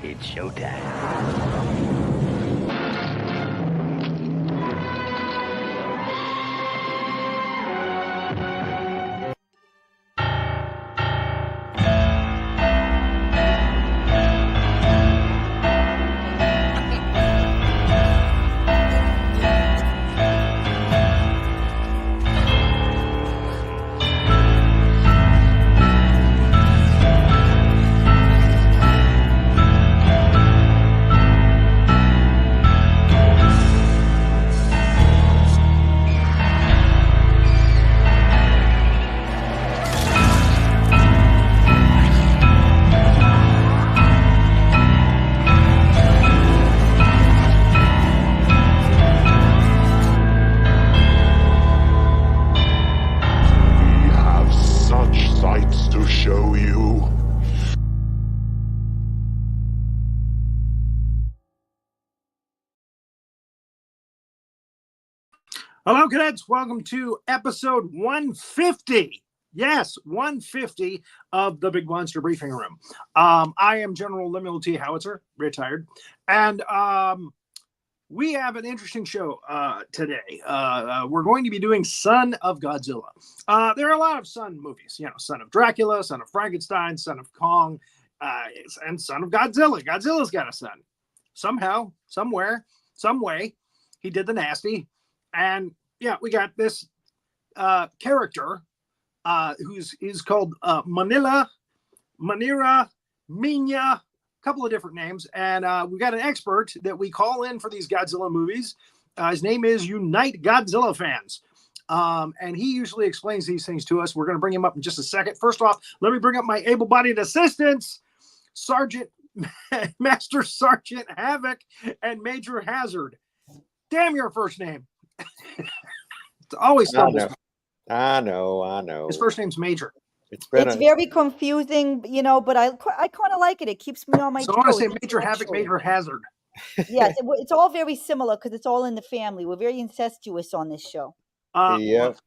It's showtime. Hello, cadets. Welcome to episode 150. Yes, 150 of the Big Monster Briefing Room. I am General Lemuel T. Howitzer, retired. And we have an interesting show today. We're going to be doing Son of Godzilla. There are a lot of Son movies. You know, Son of Dracula, Son of Frankenstein, Son of Kong, and Son of Godzilla. Godzilla's got a son. Somehow, somewhere, some way, he did the nasty. And yeah, we got this character who's called Manira Minya, a couple of different names. And we got an expert that we call in for these Godzilla movies. His name is Unite Godzilla Fans. And he usually explains these things to us. We're going to bring him up in just a second. First off, let me bring up my able-bodied assistants, Master Sergeant Havoc and Major Hazzard. Damn your first name. It's always stumbles. I know. His first name's Major. It's very confusing, you know, but I kind of like it. It keeps me on my toes. So I want to say Major Havoc, Major Hazzard. Yes, it's all very similar because it's all in the family. We're very incestuous on this show. Yep.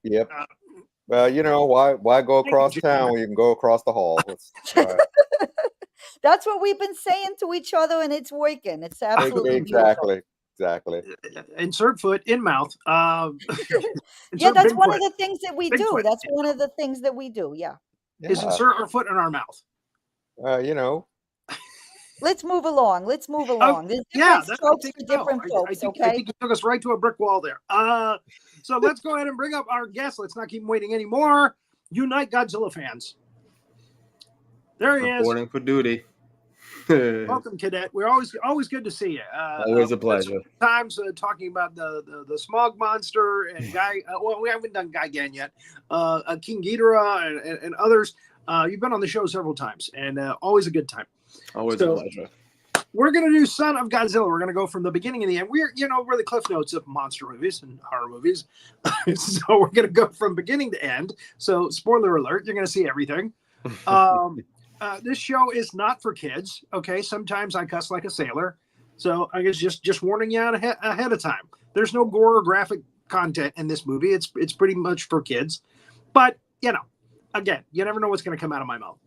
Well, you know, why go across town when you can go across the hall? That's what we've been saying to each other, and it's working. It's absolutely exactly. Exactly. Insert foot in mouth. Yeah, that's one of the things that we do. That's one of the things that we do. Yeah. Is insert our foot in our mouth. You know. Let's move along. There's different strokes for different folks. I think you took us right to a brick wall there. So let's go ahead and bring up our guest. Let's not keep him waiting anymore. Unite Godzilla Fans. There he is. Reporting for duty. Welcome, cadet. We're always good to see you. Always a pleasure. Times talking about the smog monster and Guy. Well, we haven't done Guy Gan yet. King Ghidorah and others. You've been on the show several times, and always a good time. Always a pleasure. We're gonna do Son of Godzilla. We're gonna go from the beginning to the end. We're the cliff notes of monster movies and horror movies. So we're gonna go from beginning to end. So spoiler alert, you're gonna see everything. This show is not for kids. Okay, sometimes I cuss like a sailor, so I guess just warning you out ahead of time. There's no gore or graphic content in this movie. It's pretty much for kids, but you know, again, you never know what's going to come out of my mouth.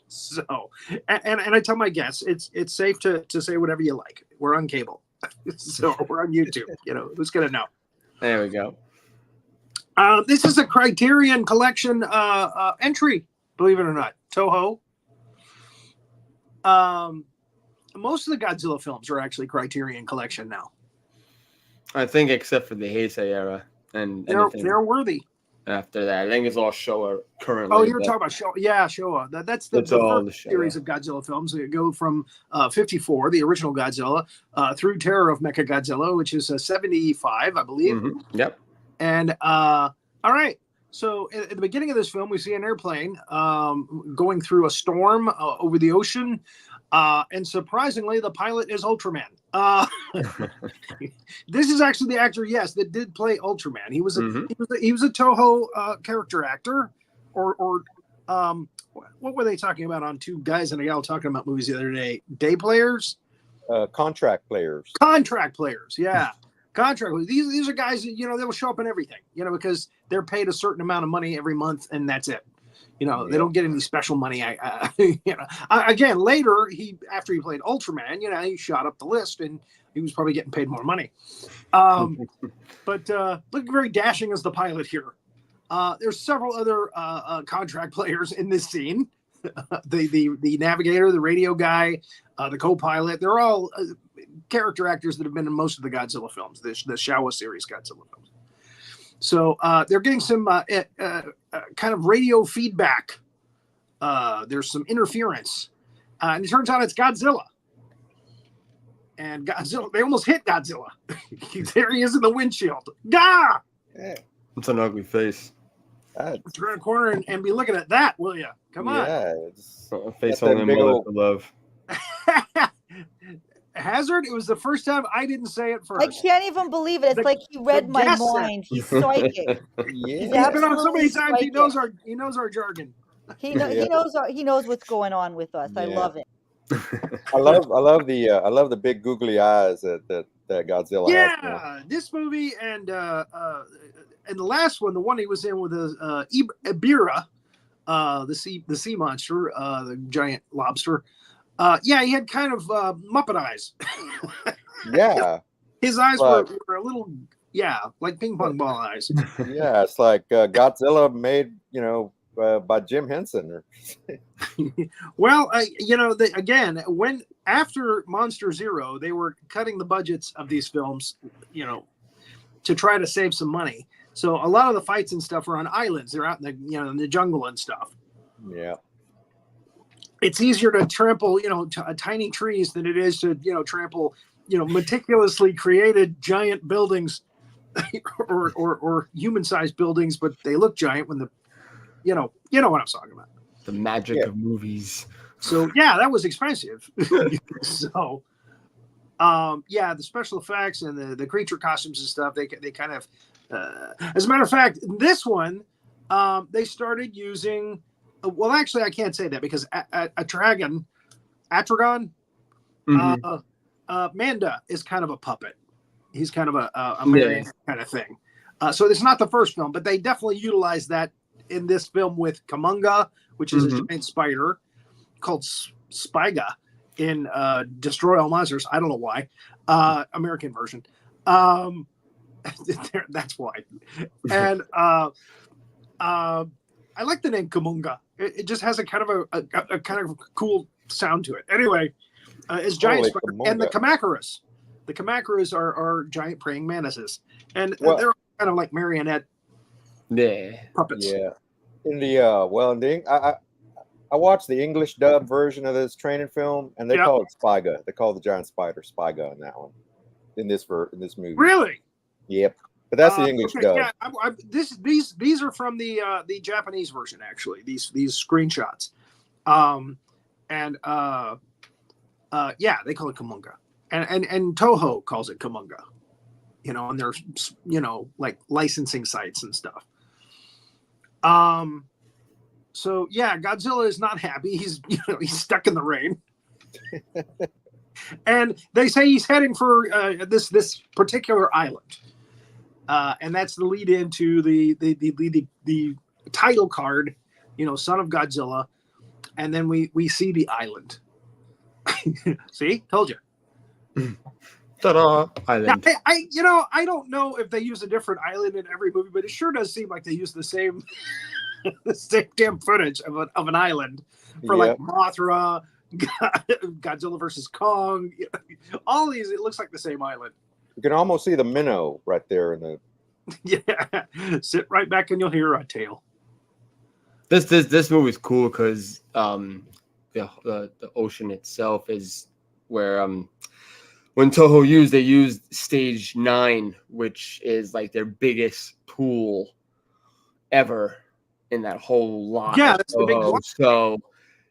So, and I tell my guests, it's safe to say whatever you like. We're on cable, so we're on YouTube. You know, who's going to know? There we go. This is a Criterion Collection entry. Believe it or not, Toho. Most of the Godzilla films are actually Criterion Collection now. I think except for the Heisei era and they're worthy. After that, I think it's all Showa currently. Oh, you were talking about Showa. Yeah, Showa. That's the first series of Godzilla films. They go from 54, the original Godzilla, through Terror of Mechagodzilla, which is 75, I believe. Mm-hmm. Yep. And all right. So at the beginning of this film, we see an airplane going through a storm over the ocean. And surprisingly, the pilot is Ultraman. This is actually the actor, yes, that did play Ultraman. He was a Toho character actor, or what were they talking about on Two Guys and a Gal talking about movies the other day? Day players? Contract players. Contract players, yeah. Contract. These are guys that, you know, they will show up in everything, you know, because they're paid a certain amount of money every month, and that's it. You know, they don't get any special money. Again, later after he played Ultraman, he shot up the list and he was probably getting paid more money. But looking very dashing as the pilot here. There's several other contract players in this scene. The navigator, the radio guy, the co-pilot. They're all character actors that have been in most of the Godzilla films, the Showa series Godzilla films. So they're getting some kind of radio feedback. There's some interference. And it turns out it's Godzilla. And Godzilla, they almost hit Godzilla. There he is in the windshield. Gah! Yeah. It's an ugly face. Turn a corner and be looking at that, will you? Come on. Yeah. A face only mother to love. Hazzard, it was the first time I didn't say it first. I can't even believe it. It's like he read my mind. He's psychic. Yeah. He's been on so many times. He knows our jargon. He knows what's going on with us. I love it. I love the big googly eyes that Godzilla has. Yeah, this movie and the last one, the one he was in with Ibira, the sea monster, the giant lobster. He had kind of Muppet eyes. Yeah. His eyes were a little, like ping pong ball eyes. Yeah, it's like Godzilla made, by Jim Henson. Well, when after Monster Zero, they were cutting the budgets of these films, to try to save some money. So a lot of the fights and stuff are on islands. They're out in the, in the jungle and stuff. Yeah. It's easier to trample, tiny trees than it is to, trample, meticulously created giant buildings or human-sized buildings, but they look giant when you know what I'm talking about. The magic of movies. So that was expensive. So, the special effects and the creature costumes and stuff, they kind of, as a matter of fact, this one, they started using. Well, actually, I can't say that because Atragon, Manda is kind of a puppet. He's kind of a marionette kind of thing. So it's not the first film, but they definitely utilized that in this film with Kamunga, which is a giant spider called Spiga in Destroy All Monsters. I don't know why. American version. That's why. And I like the name Kamunga. It just has a kind of a kind of cool sound to it. Anyway, it's giant spider and the Kamacuras. The Kamacuras are giant praying mantises, and they're kind of like marionette puppets. Yeah. In the I watched the English dub version of this training film, and they call it Spiga. They call the giant spider Spiga in that one. In this movie. Really? Yep. But that's the English dub. Yeah, these are from the Japanese version actually. These screenshots, they call it Kamunga, and Toho calls it Kamunga, on their like licensing sites and stuff. So Godzilla is not happy. He's he's stuck in the rain, and they say he's heading for this particular island. And that's the lead into the title card, Son of Godzilla, and then we see the island. See, told you. Ta-da! Island. Now, I don't know if they use a different island in every movie, but it sure does seem like they use the same damn footage of an island for like Mothra, Godzilla versus Kong, all these. It looks like the same island. You can almost see the minnow right there in the. Yeah, sit right back and you'll hear a tail. This movie's cool because the ocean itself is where when Toho they used stage 9, which is like their biggest pool ever in that whole lot. Yeah, that's the big one. So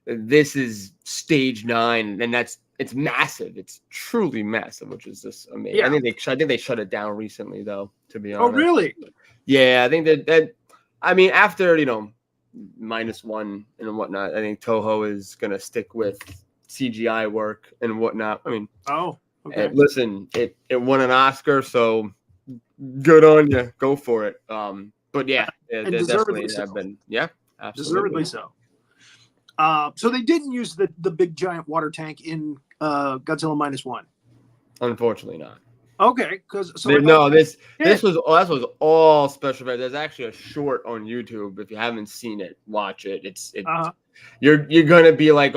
this is stage 9, and it's massive. It's truly massive, which is just amazing. Yeah. I think they shut it down recently, though. To be honest. Oh, really? Yeah, I think that after -1 and whatnot, I think Toho is gonna stick with CGI work and whatnot. I mean, okay. Listen, it won an Oscar, so good on you. Go for it. But they definitely have been. Yeah, Deservedly so. So they didn't use the big giant water tank in Godzilla -1. Unfortunately, not. Okay, because this was all special effects. There's actually a short on YouTube. If you haven't seen it, watch it. You're gonna be like,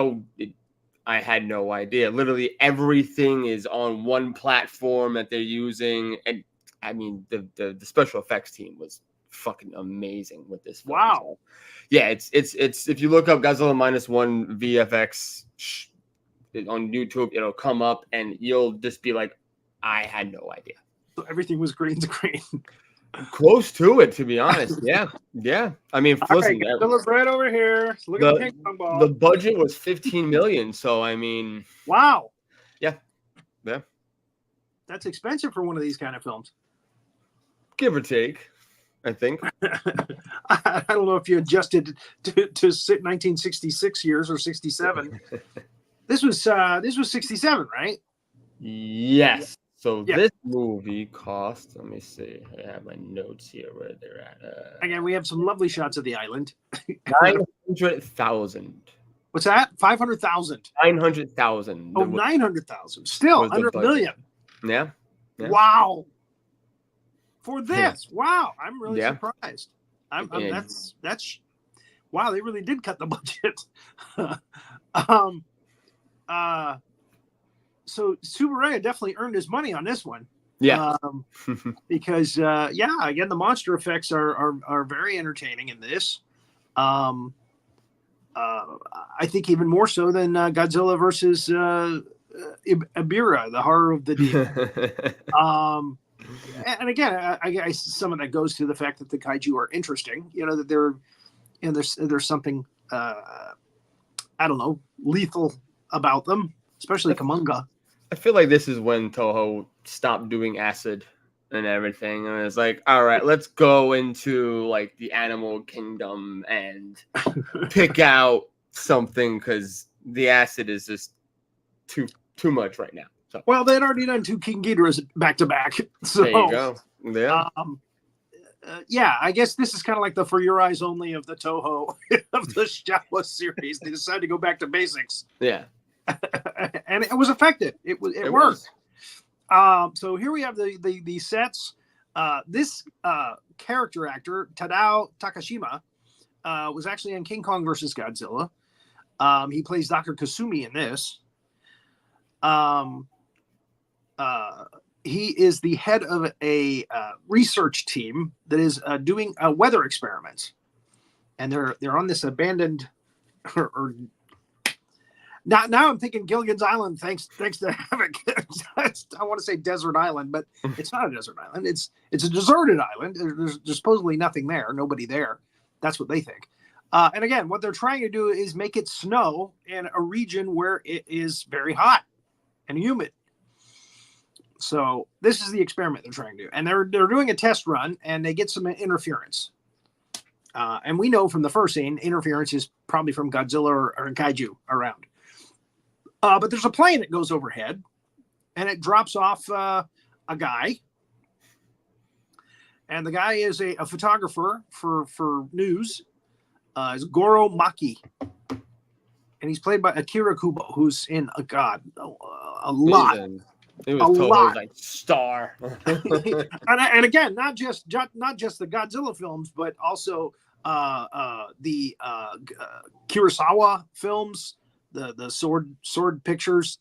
I had no idea. Literally everything is on one platform that they're using, and I mean the special effects team was fucking amazing with this film. Wow. So, yeah, it's if you look up Godzilla -1 VFX on YouTube, it'll come up, and you'll just be like, I had no idea. So everything was green screen. Close to it, to be honest. Yeah. I mean, listen, Godzilla's right over here. Look at the ping pong ball. The budget was $15 million, so I mean, wow. Yeah. That's expensive for one of these kind of films. Give or take, I think. I don't know if you adjusted to 1966 years or 67. This was 67, right? Yes. So this movie cost, let me see. I have my notes here where they're at. Again, we have some lovely shots of the island. 900,000. What's that? 500,000. 900,000. Oh, 900,000. Still under $1 million. Yeah. Wow. For this. Wow. I'm really surprised. That's wow, they really did cut the budget. So Tsuburaya definitely earned his money on this one. Yeah. Because again, the monster effects are very entertaining in this. I think even more so than Godzilla versus Ibira, the horror of the deep. And again, I guess some of that goes to the fact that the kaiju are interesting. You know, that there's something I don't know, lethal about them, especially Kamunga. I feel like this is when Toho stopped doing acid and everything, and it's like, all right, let's go into like the animal kingdom and pick out something, because the acid is just too much right now. So. Well, they'd already done 2 King Ghidorahs back to back. So there you go. Yeah. I guess this is kind of like the For Your Eyes Only of the Toho of the Showa series. They decided to go back to basics. Yeah. And it was effective. It worked. So here we have the sets. This character actor, Tadao Takashima, was actually in King Kong versus Godzilla. He plays Dr. Kasumi in this. He is the head of a research team that is doing weather experiments, and they're on this abandoned or now I'm thinking Gilligan's Island. Thanks to Havoc. I want to say desert island, but it's not a desert island. It's a deserted island. There's supposedly nothing there, nobody there. That's what they think. And again, what they're trying to do is make it snow in a region where it is very hot and humid. So this is the experiment they're trying to do, and they're doing a test run, and they get some interference. And we know from the first scene, interference is probably from Godzilla or Kaiju around. But there's a plane that goes overhead, and it drops off a guy. And the guy is a photographer for news. Is Goro Maki. And he's played by Akira Kubo, who's in a lot. It was Toho's like star. and again, not just the Godzilla films, but also the Kurosawa films, the sword pictures.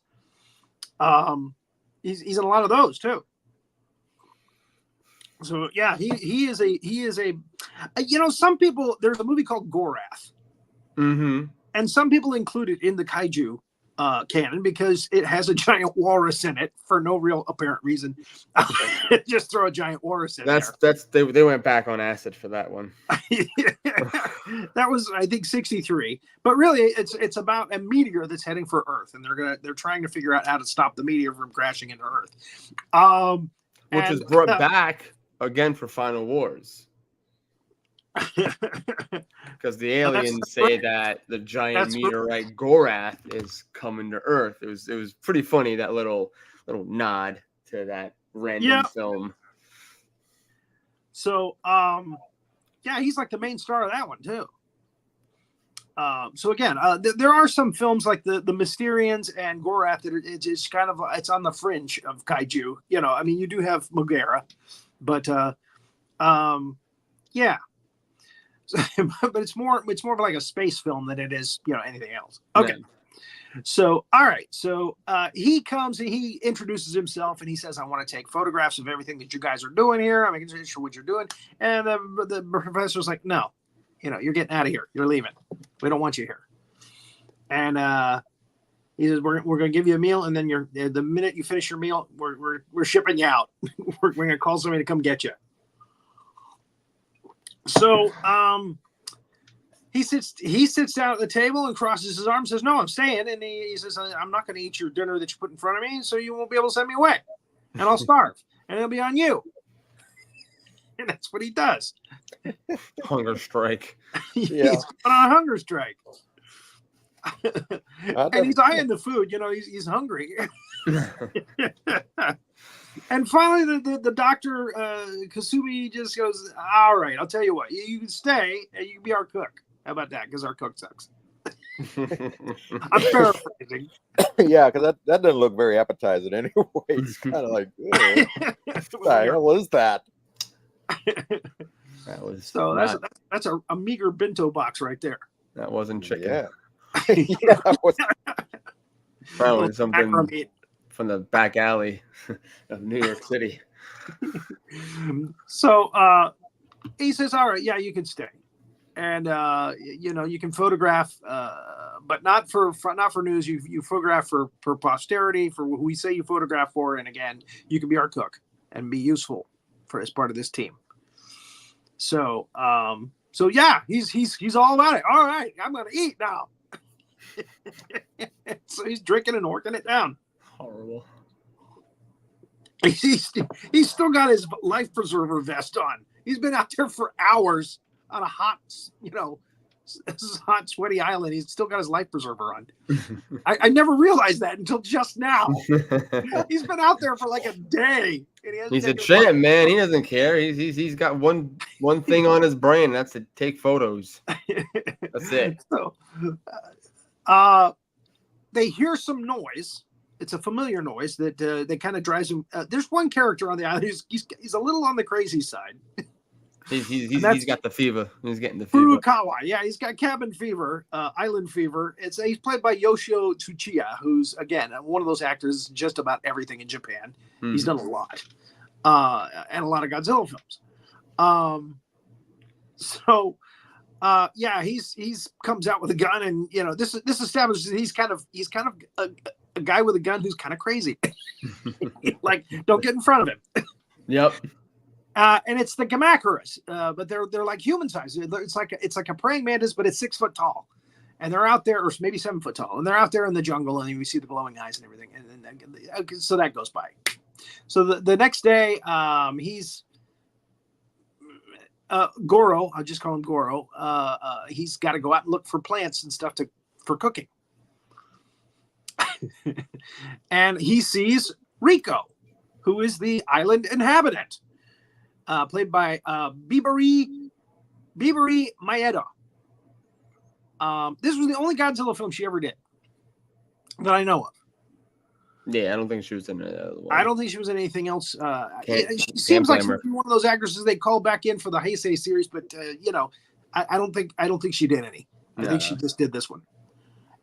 He's in a lot of those too. So yeah, he is a some people, there's a movie called Gorath. Mm-hmm. And some people include it in the kaiju canon because it has a giant walrus in it for no real apparent reason. Just throw a giant walrus in there. They went back on acid for that one. That was, I think, 1963. But really, it's about a meteor that's heading for Earth, and they're trying to figure out how to stop the meteor from crashing into Earth. Which was brought back again for Final Wars. Because the aliens say that the giant meteorite Gorath is coming to Earth. It was pretty funny, that little nod to that random film. So he's like the main star of that one too. So again, there are some films like the Mysterians and Gorath that it's kind of it's on the fringe of kaiju. You know, I mean, you do have Mogera, but yeah. But it's more of like a space film than it is, you know, anything else. Okay. Yeah. So, all right. So he comes and he introduces himself and he says, I want to take photographs of everything that you guys are doing here. I'm making sure what you're doing. And the professor's like, no, you know, you're getting out of here. You're leaving. We don't want you here. And he says, we're going to give you a meal. And then the minute you finish your meal, we're shipping you out. We're going to call somebody to come get you. So he sits down at the table and crosses his arms, says, no, I'm staying. And he says, I'm not going to eat your dinner that you put in front of me, so you won't be able to send me away. And I'll starve. And it'll be on you. And that's what he does. Hunger strike. He's on a hunger strike. And he's eyeing the food. You know, he's hungry. And finally, the doctor, Kasumi, just goes, all right, I'll tell you what. You can stay and you can be our cook. How about that? Because our cook sucks. I'm paraphrasing. Yeah, because that doesn't look very appetizing anyway. It's kind of like, what the hell is that? That's a meager bento box right there. That wasn't chicken. Yeah. That was something from the back alley of New York City. So he says, all right, yeah, you can stay. And you know, you can photograph, but not for news. You photograph for posterity, for who we say you photograph for. And again, you can be our cook and be useful as part of this team. So yeah, he's all about it. All right, I'm gonna eat now. So he's drinking and working it down. Horrible. He's still got his life preserver vest on. He's been out there for hours on a hot, hot, sweaty island. He's still got his life preserver on. I never realized that until just now. He's been out there for like a day. And he's a champ, man. He doesn't care. He's got one thing on his brain. That's to take photos. That's it. So, they hear some noise. It's a familiar noise that kind of drives him. There's one character on the island. He's a little on the crazy side. He's got the fever. He's getting the fever. Furukawa, yeah, he's got cabin fever, island fever. He's played by Yoshio Tsuchiya, who's again one of those actors just about everything in Japan. Mm-hmm. He's done a lot, and a lot of Godzilla films. Yeah, he's comes out with a gun, and you know this establishes he's kind of a guy with a gun who's kind of crazy. Like, don't get in front of him. Yep. And it's the Gamakuras, but they're like human size. It's like a praying mantis, but it's 6 foot tall, and they're out there, or maybe 7 foot tall, and they're out there in the jungle, and you see the glowing eyes and everything. And so that goes by. So the next day, he's Goro. I'll just call him Goro. He's got to go out and look for plants and stuff for cooking, and he sees Rico, who is the island inhabitant. Played by Biberi Maeda. This was the only Godzilla film she ever did that I know of. Yeah, I don't think she was in it. I don't think she was in anything else. She seems like she's one of those actresses they call back in for the Heisei series, but you know, I don't think she did any. I think she just did this one,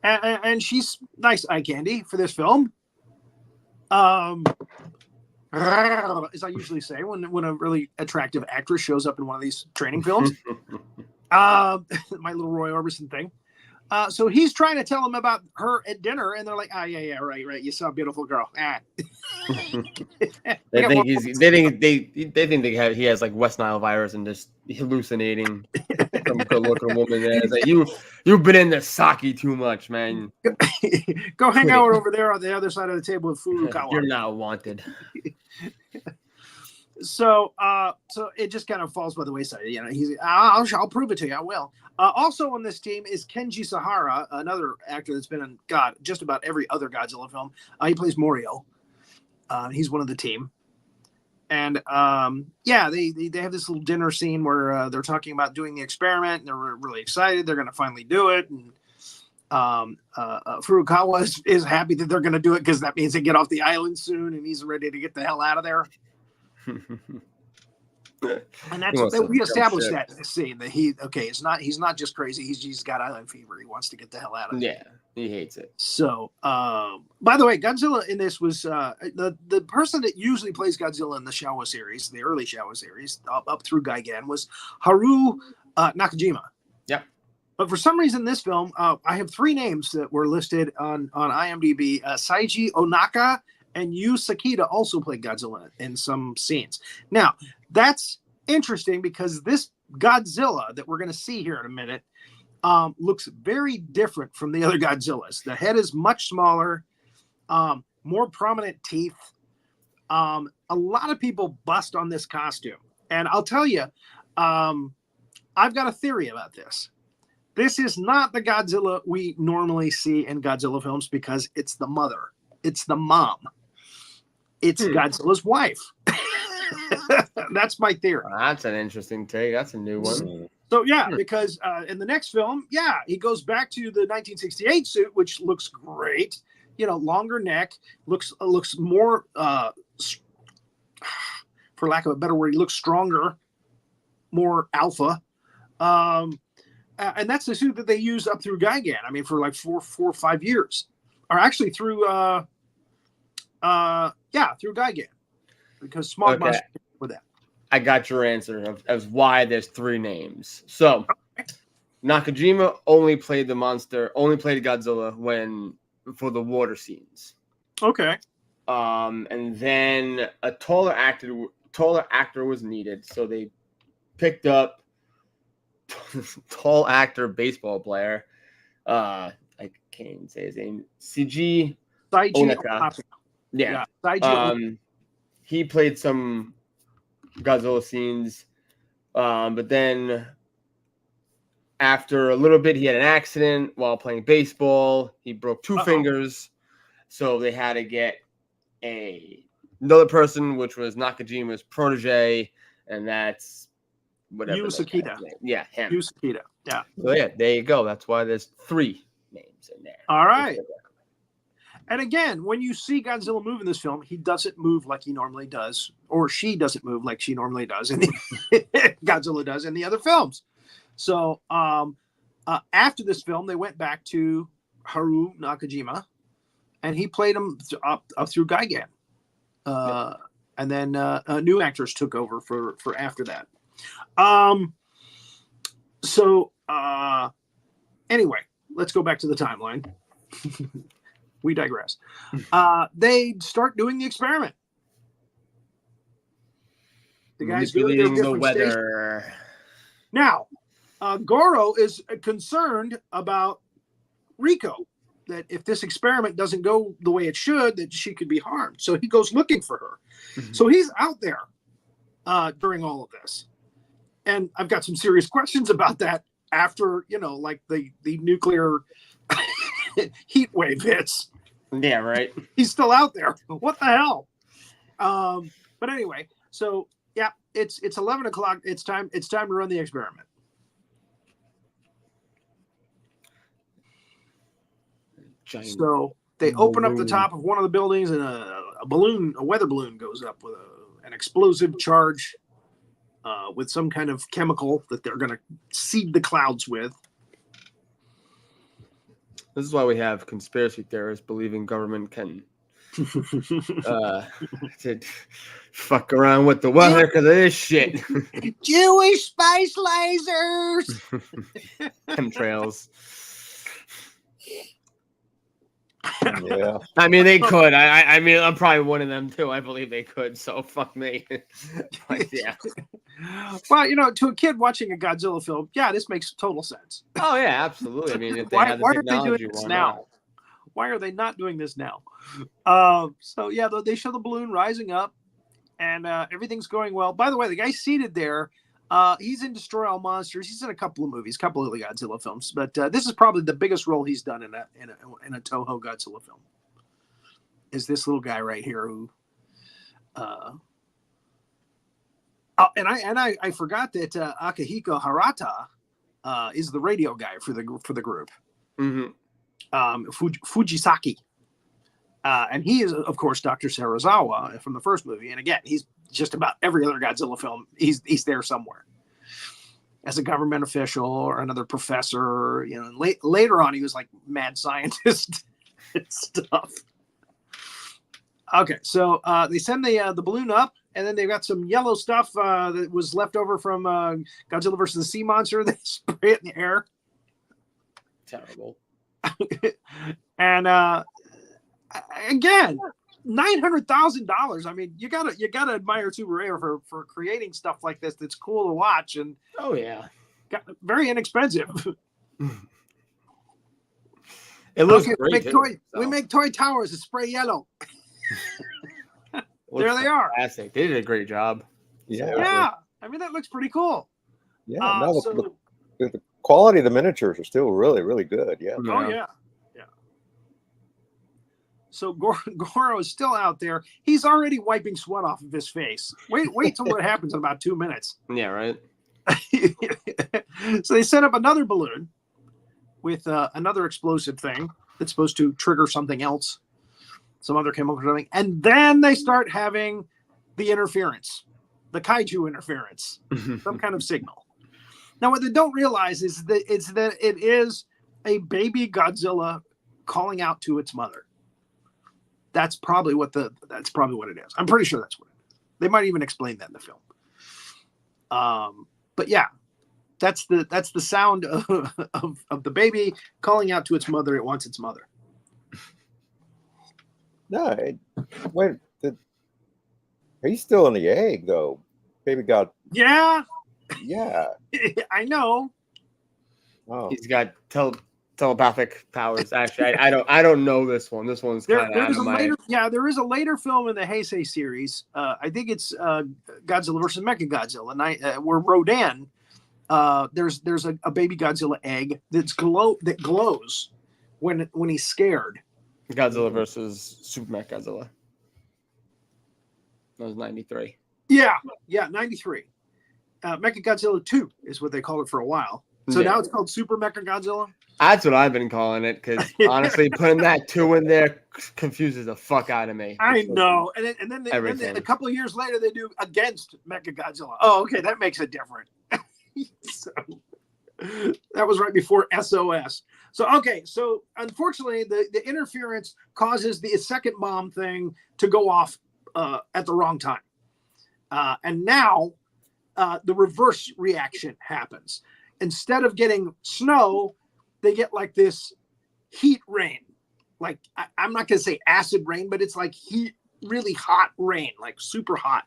and she's nice eye candy for this film. As I usually say when a really attractive actress shows up in one of these training films. My little Roy Orbison thing. So he's trying to tell them about her at dinner, and they're like, yeah, right. You saw a beautiful girl. They think he has like West Nile virus and just hallucinating some good looking woman there. It's like, you've been in the sake too much, man. Go hang out over there on the other side of the table with Furukawa. You're not wanted. So it just kind of falls by the wayside. You know, I'll prove it to you. I will. Also on this team is Kenji Sahara, another actor that's been in just about every other Godzilla film. He plays Morio. He's one of the team. And yeah, they have this little dinner scene where they're talking about doing the experiment. And they're really excited. They're going to finally do it. And Furukawa is happy that they're going to do it because that means they get off the island soon, and he's ready to get the hell out of there. And that's we established that in the scene that he's not just crazy. He's got island fever. He wants to get the hell out of there. Yeah, he hates it. So, by the way, Godzilla in this was the person that usually plays Godzilla in the Showa series, the early Showa series, up through Gigan, was Haru Nakajima. Yep. But for some reason, this film, I have 3 names that were listed on IMDb: Saiji Onaka and Yu Sakita also played Godzilla in some scenes. Now, that's interesting because this Godzilla that we're going to see here in a minute looks very different from the other Godzillas. The head is much smaller, more prominent teeth. A lot of people bust on this costume. And I'll tell you, I've got a theory about this. This is not the Godzilla we normally see in Godzilla films because it's the mother. It's the mom. It's Godzilla's wife. That's my theory. That's an interesting take. That's a new one. So yeah, because in the next film, he goes back to the 1968 suit, which looks great. You know, longer neck, looks more, for lack of a better word, he looks stronger, more alpha. And that's the suit that they use up through Gigan. I mean, for like 4 or 5 years, or actually through through Gigan, because Smog Monster with that. I got your answer of why there's 3 names. So Nakajima only played Godzilla for the water scenes. Okay. And then a taller actor was needed, so they picked up tall actor baseball player. I can't even say his name. Saiji Onaka. Yeah. He played some Godzilla scenes, but then after a little bit, he had an accident while playing baseball. He broke 2 fingers, so they had to get another person, which was Nakajima's protege, and that's whatever. Yu Sakita. Yeah, him. Yu Sakita. Yeah. So yeah, there you go. That's why there's 3 names in there. All right. And again, when you see Godzilla move in this film, he doesn't move like he normally does, or she doesn't move like she normally does, and Godzilla does in the other films. So after this film, they went back to Haru Nakajima, and he played him up through Gigan. And then new actors took over for after that. Anyway, let's go back to the timeline. We digress. They start doing the experiment. The guys go to their different weather. Stations. Now, Goro is concerned about Riko, that if this experiment doesn't go the way it should, that she could be harmed. So he goes looking for her. Mm-hmm. So he's out there during all of this. And I've got some serious questions about that after, like the nuclear heat wave hits. Yeah, right. He's still out there. What the hell? But anyway, so yeah, it's 11 o'clock. It's time to run the experiment. So they open up the top of one of the buildings, and a weather balloon goes up with an explosive charge with some kind of chemical that they're going to seed the clouds with. This is why we have conspiracy theorists believing government can fuck around with the weather because of this shit. Jewish space lasers. Chemtrails. Yeah. I mean, they could. I mean, I'm probably one of them too. I believe they could. So fuck me. But, yeah. Well, to a kid watching a Godzilla film, yeah, this makes total sense. Oh yeah, absolutely. I mean, if they had the why technology, are they doing this now? Why are they not doing this now? So yeah, they show the balloon rising up, and everything's going well. By the way, the guy seated there, he's in Destroy All Monsters. He's in a couple of movies, a couple of the Godzilla films, but this is probably the biggest role he's done in a Toho Godzilla film. Is this little guy right here who And I forgot that Akihiko Harata is the radio guy for the group. Mm-hmm. Fujisaki. And he is, of course, Dr. Serizawa from the first movie. And again, he's just about every other Godzilla film. He's there somewhere as a government official or another professor. You know, later on, he was like mad scientist and stuff. Okay, so they send the balloon up, and then they've got some yellow stuff that was left over from Godzilla versus the Sea Monster. They spray it in the air. Terrible. And again, $900,000. I mean, you gotta admire Tsuburaya for creating stuff like this. That's cool to watch, and oh yeah, very inexpensive. It looks okay, great. We make toy towers that spray yellow. There they are. Fantastic. They did a great job. Yeah. I mean, that looks pretty cool. Yeah. The quality of the miniatures are still really, really good. Yeah. Oh yeah. So Goro is still out there. He's already wiping sweat off of his face. Wait till what happens in about 2 minutes. Yeah, right. So they set up another balloon with another explosive thing that's supposed to trigger something else, some other chemical or something. And then they start having the interference, the kaiju interference, some kind of signal. Now, what they don't realize is that it is a baby Godzilla calling out to its mother. That's probably what it is. I'm pretty sure that's what it is. They might even explain that in the film. But yeah, that's the sound of the baby calling out to its mother. It wants its mother. No, wait. He's still in the egg though. Baby got. Yeah. Yeah. I know. Oh. He's got telepathic powers. Actually, I don't know this one. This one's kind of there is a later film in the Heisei series. I think it's Godzilla versus Mechagodzilla, where Rodan. There's a baby Godzilla egg that glows when he's scared. Godzilla versus Super Mechagodzilla. That was 93. Yeah, 93. Mechagodzilla 2 is what they called it for a while. So now it's called Super Mechagodzilla. That's what I've been calling it, because honestly, putting that 2 in there confuses the fuck out of me. I know. And then a couple of years later, they do Against Mechagodzilla. Oh, okay, that makes it different. So that was right before SOS. So unfortunately, the interference causes the second bomb thing to go off at the wrong time. And now the reverse reaction happens. Instead of getting snow, they get like this heat rain. Like, I'm not going to say acid rain, but it's like heat, really hot rain, like super hot.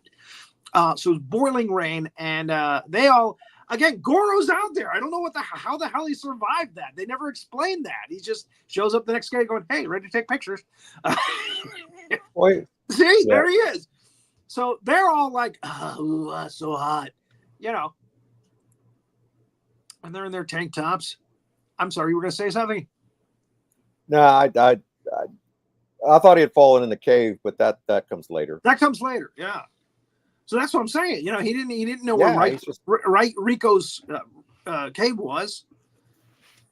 So it's boiling rain, and they all, again, Goro's out there. I don't know how the hell he survived that. They never explained that. He just shows up the next day going, hey, ready to take pictures. Wait. See, there he is. So they're all like, oh, so hot, and they're in their tank tops. I'm sorry, you were going to say something? No, I thought he had fallen in the cave, but that comes later. That comes later, yeah. So that's what I'm saying. He didn't know where Rico's cave was.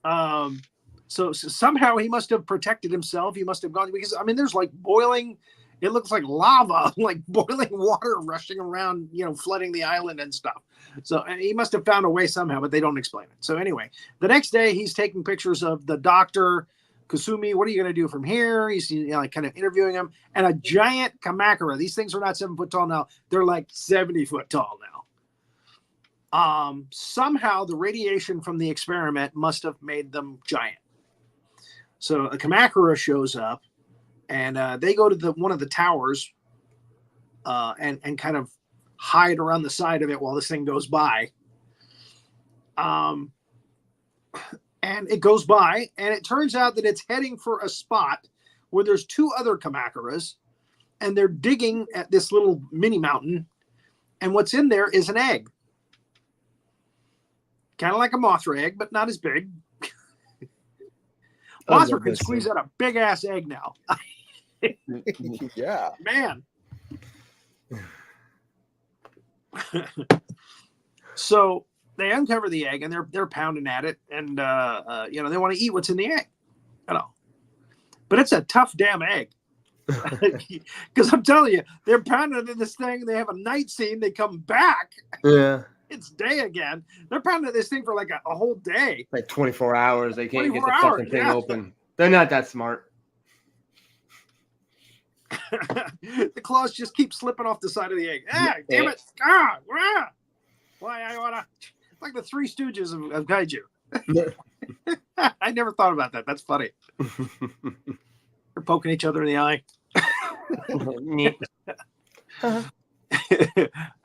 So somehow he must have protected himself. He must have gone, because there's like boiling. It looks like lava, like boiling water rushing around, flooding the island and stuff. So he must have found a way somehow, but they don't explain it. So anyway, the next day he's taking pictures of the doctor, Kusumi. What are you going to do from here? He's kind of interviewing him, and a giant Kamakura. These things are not 7 foot tall now. They're like 70 foot tall now. Somehow the radiation from the experiment must have made them giant. So a Kamakura shows up, and they go to one of the towers and kind of hide around the side of it while this thing goes by. And it goes by, and it turns out that it's heading for a spot where there's 2 other Kamakuras, and they're digging at this little mini mountain, and what's in there is an egg. Kind of like a Mothra egg, but not as big. Mothra can squeeze out a big-ass egg now. Yeah. Man. So they uncover the egg and they're pounding at it, and they want to eat what's in the egg, but it's a tough damn egg. Because I'm telling you, they're pounding in this thing. They have a night scene. They come back. Yeah. It's day again. They're pounding this thing for like a whole day. Like 24 hours. They can't get the fucking thing open. They're not that smart. The claws just keep slipping off the side of the egg. Ah, damn it. Ah, why I wanna. It's like the Three Stooges of Kaiju. I never thought about that. That's funny. They're poking each other in the eye. One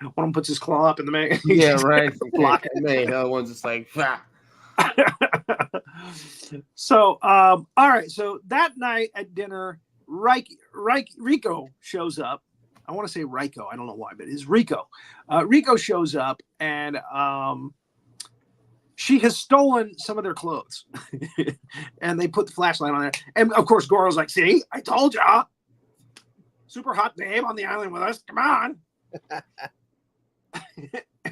of them puts his claw up in the man. Yeah, right. The other one's just like, ah. So, all right. So that night at dinner, Rico shows up. I want to say Rico. I don't know why, but it's Rico. Rico shows up, and she has stolen some of their clothes. And they put the flashlight on there. And, of course, Goro's like, see, I told ya. Super hot babe on the island with us. Come on. And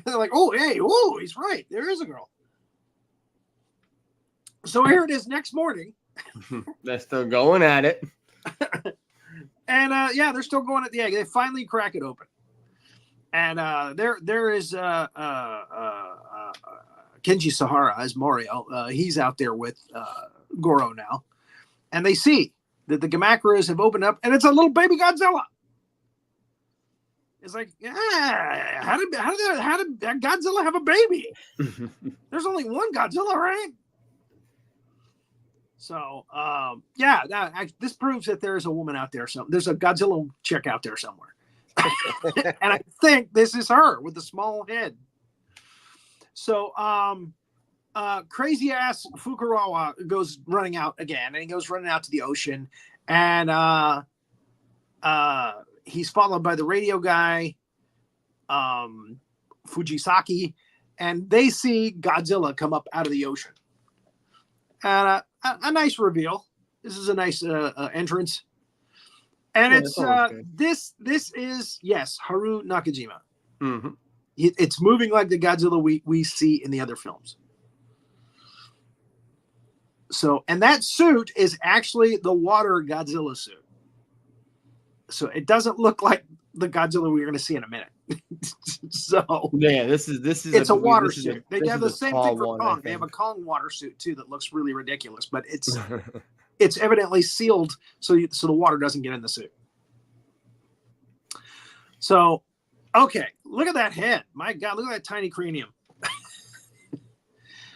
they're like, oh, hey, oh, he's right. There is a girl. So here it is next morning. They're still going at it. And they're still going at the egg. They finally crack it open. And there is Kenji Sahara as Mario. He's out there with Goro now. And they see that the Gamakuras have opened up, and it's a little baby Godzilla. It's like, yeah, how did Godzilla have a baby? There's only one Godzilla, right? So, this proves that there is a woman out there. There's a Godzilla chick out there somewhere. And I think this is her with the small head. So, crazy ass Fukuroa goes running out again, and he goes running out to the ocean, and he's followed by the radio guy, Fujisaki, and they see Godzilla come up out of the ocean. And a nice reveal. This is a nice entrance, and it's this is Haru Nakajima. Mm-hmm. It's moving like the Godzilla we see in the other films. So, and that suit is actually the water Godzilla suit. So it doesn't look like the Godzilla we're going to see in a minute. So yeah, this is it's a water suit. They have the same thing for Kong. They have a Kong water suit too that looks really ridiculous, but it's evidently sealed so the water doesn't get in the suit. So, okay, look at that head. My God, look at that tiny cranium.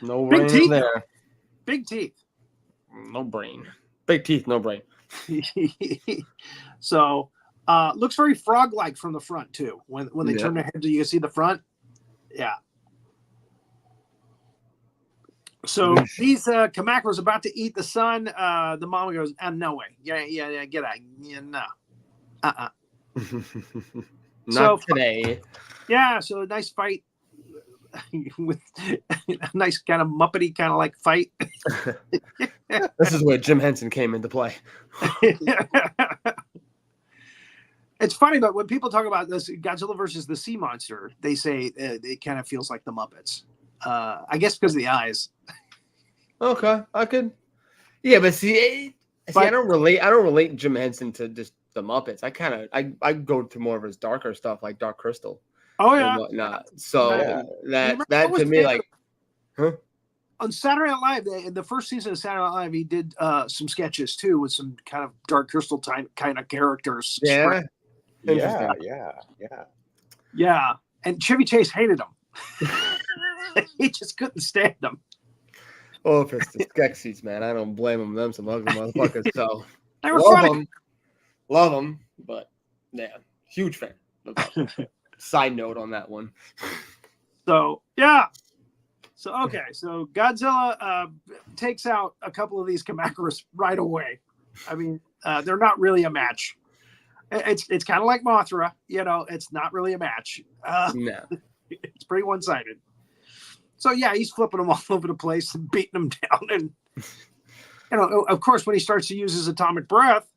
No big teeth there. Big teeth. No brain. Big teeth, no brain. So, looks very frog-like from the front too. When they turn their head, you can see the front. Yeah. So these Kamakuras about to eat the son. The mama goes, "No way. Yeah, get out. Yeah, no. Not today." Yeah. So a nice fight with a nice kind of Muppety kind of like fight. This is where Jim Henson came into play. It's funny, but when people talk about this Godzilla versus the sea monster, they say it kind of feels like the Muppets. I guess because of the eyes. Okay, I could. Yeah, but see, I don't relate Jim Henson to just the Muppets. I go to more of his darker stuff like Dark Crystal. Oh yeah, and whatnot. So that to me, like, huh? On Saturday Night Live, in the first season of Saturday Night Live, he did some sketches too with some kind of Dark Crystal kind of characters. Yeah. Yeah. And Chevy Chase hated him. He just couldn't stand them. Oh, if it's the Skeksis, man, I don't blame them. Them some ugly motherfuckers. So they were funny. Love them, but yeah, huge fan. Side note on that one. So yeah. So okay, so Godzilla takes out a couple of these Kamakuras right away. I mean, they're not really a match. It's kind of like Mothra, it's not really a match. No. It's pretty one-sided. So yeah, he's flipping them all over the place and beating them down. And of course, when he starts to use his atomic breath,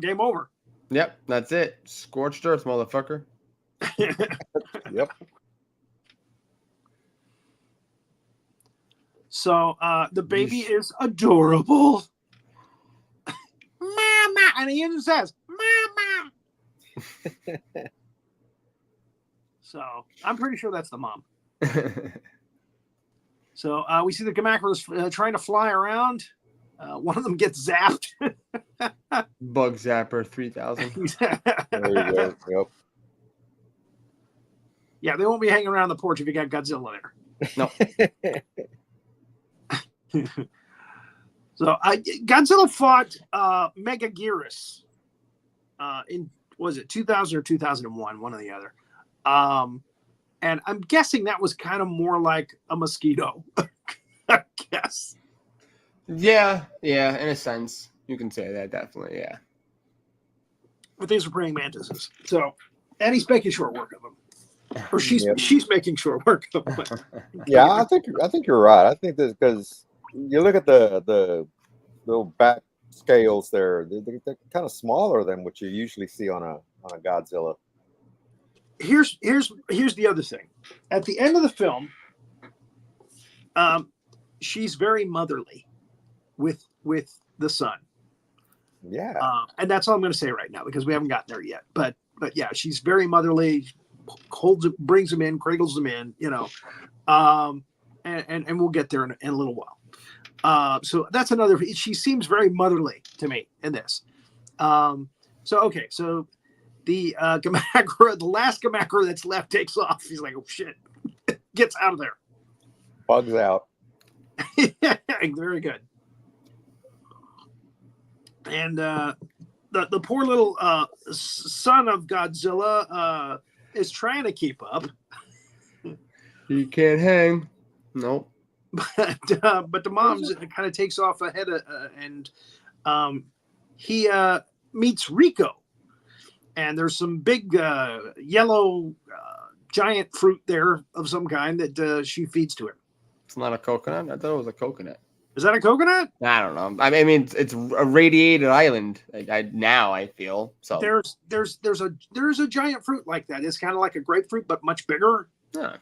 game over. Yep, that's it. Scorched earth, motherfucker. Yep. So the baby is adorable. Mama, and he even says, "Mama." So I'm pretty sure that's the mom. So we see the Gamacras trying to fly around. One of them gets zapped. Bug Zapper 3000. There you go. Yep. Yeah, they won't be hanging around the porch if you got Godzilla there. No. So Godzilla fought Megaguirus in, was it 2000 or 2001, one or the other. And I'm guessing that was kind of more like a mosquito, I guess. Yeah, in a sense. You can say that, definitely, yeah. But these are praying mantises. So, and he's making short work of them. Or she's making short work of them. Yeah, I think you're right. I think that because you look at the little back scales there, they're kind of smaller than what you usually see on a Godzilla. Here's the other thing. At the end of the film, she's very motherly with the son. Yeah. And that's all I'm going to say right now because we haven't gotten there yet. But yeah, she's very motherly. Brings him in, cradles him in, and we'll get there in a little while. So that's another. She seems very motherly to me in this. So the Gamacra, the last Gamacra that's left, takes off. He's like, oh shit, gets out of there. Bugs out. Very good. And the poor little son of Godzilla is trying to keep up. He can't hang. Nope. But the mom kind of takes off ahead of, and he meets Rico. And there's some big yellow giant fruit there of some kind that she feeds to him. It's not a coconut? I thought it was a coconut. Is that a coconut? I don't know. I mean, it's a radiated island. I feel so. There's a giant fruit like that. It's kind of like a grapefruit, but much bigger. Yeah.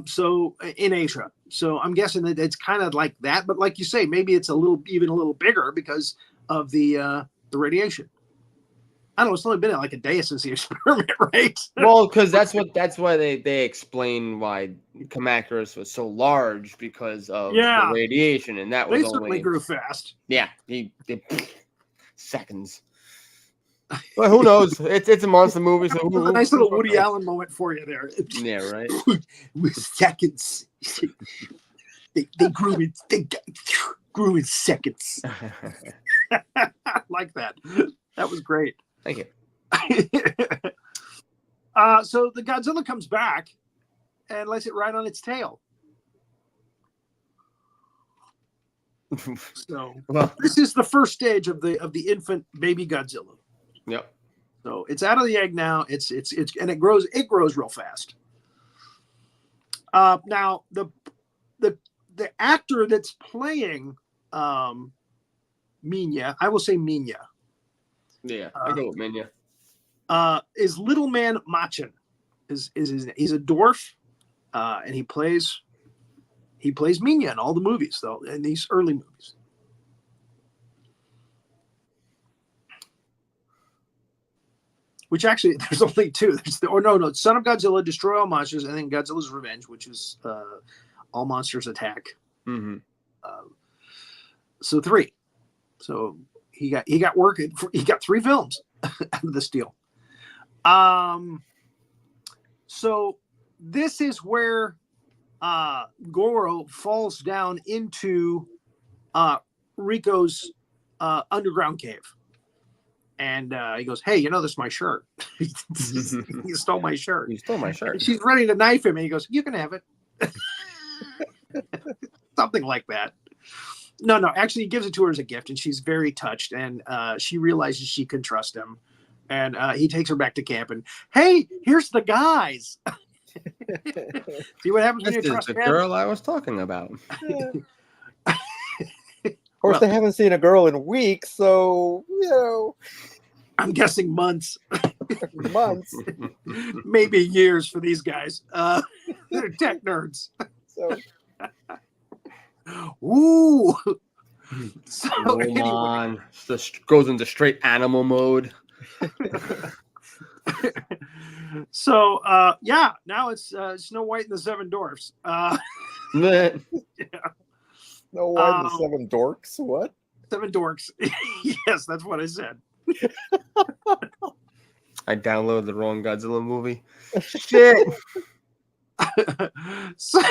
So in Asia. So I'm guessing that it's kind of like that, but like you say, maybe it's even a little bigger because of the radiation. I don't know. It's only been like a day since the experiment, right? Well, because that's why they explain why Kamacuras was so large because of the radiation, and that was certainly grew fast. Yeah, he seconds. Well, who knows? It's a monster movie, so a nice little Woody Allen moment for you there. Yeah, right. With seconds, they grew in seconds. Like that. That was great. Thank you. So the Godzilla comes back and lets it ride on its tail. So this is the first stage of the infant baby Godzilla. Yep. So it's out of the egg now. It's and it grows real fast. Now the actor that's playing Minya, I will say Minya. Yeah, I go with Minya. Is Little Man Machen. Is his name. He's a dwarf, and he plays Minya in all the movies, though, in these early movies. Which actually, there's only two. There's Son of Godzilla, Destroy All Monsters, and then Godzilla's Revenge, which is All Monsters Attack. Mm-hmm. So 3. So he got work. He got 3 films out of this deal. So this is where Goro falls down into Rico's underground cave. And he goes, hey, this is my shirt. You stole my shirt. You stole my shirt. And she's ready to knife him. And he goes, you can have it. Something like that. No, actually, he gives it to her as a gift. And she's very touched. And she realizes she can trust him. And he takes her back to camp. And, hey, here's the guys. See what happens when you trust the him? girl I was talking about. Of course, they haven't seen a girl in weeks, so I'm guessing months. Months. Maybe years for these guys. They're tech nerds. So. Ooh. So on. Just goes into straight animal mode. So now it's Snow White and the Seven Dwarfs. Snow White and the Seven Dorks? What? Seven Dorks. Yes, that's what I said. I downloaded the wrong Godzilla movie. Shit. So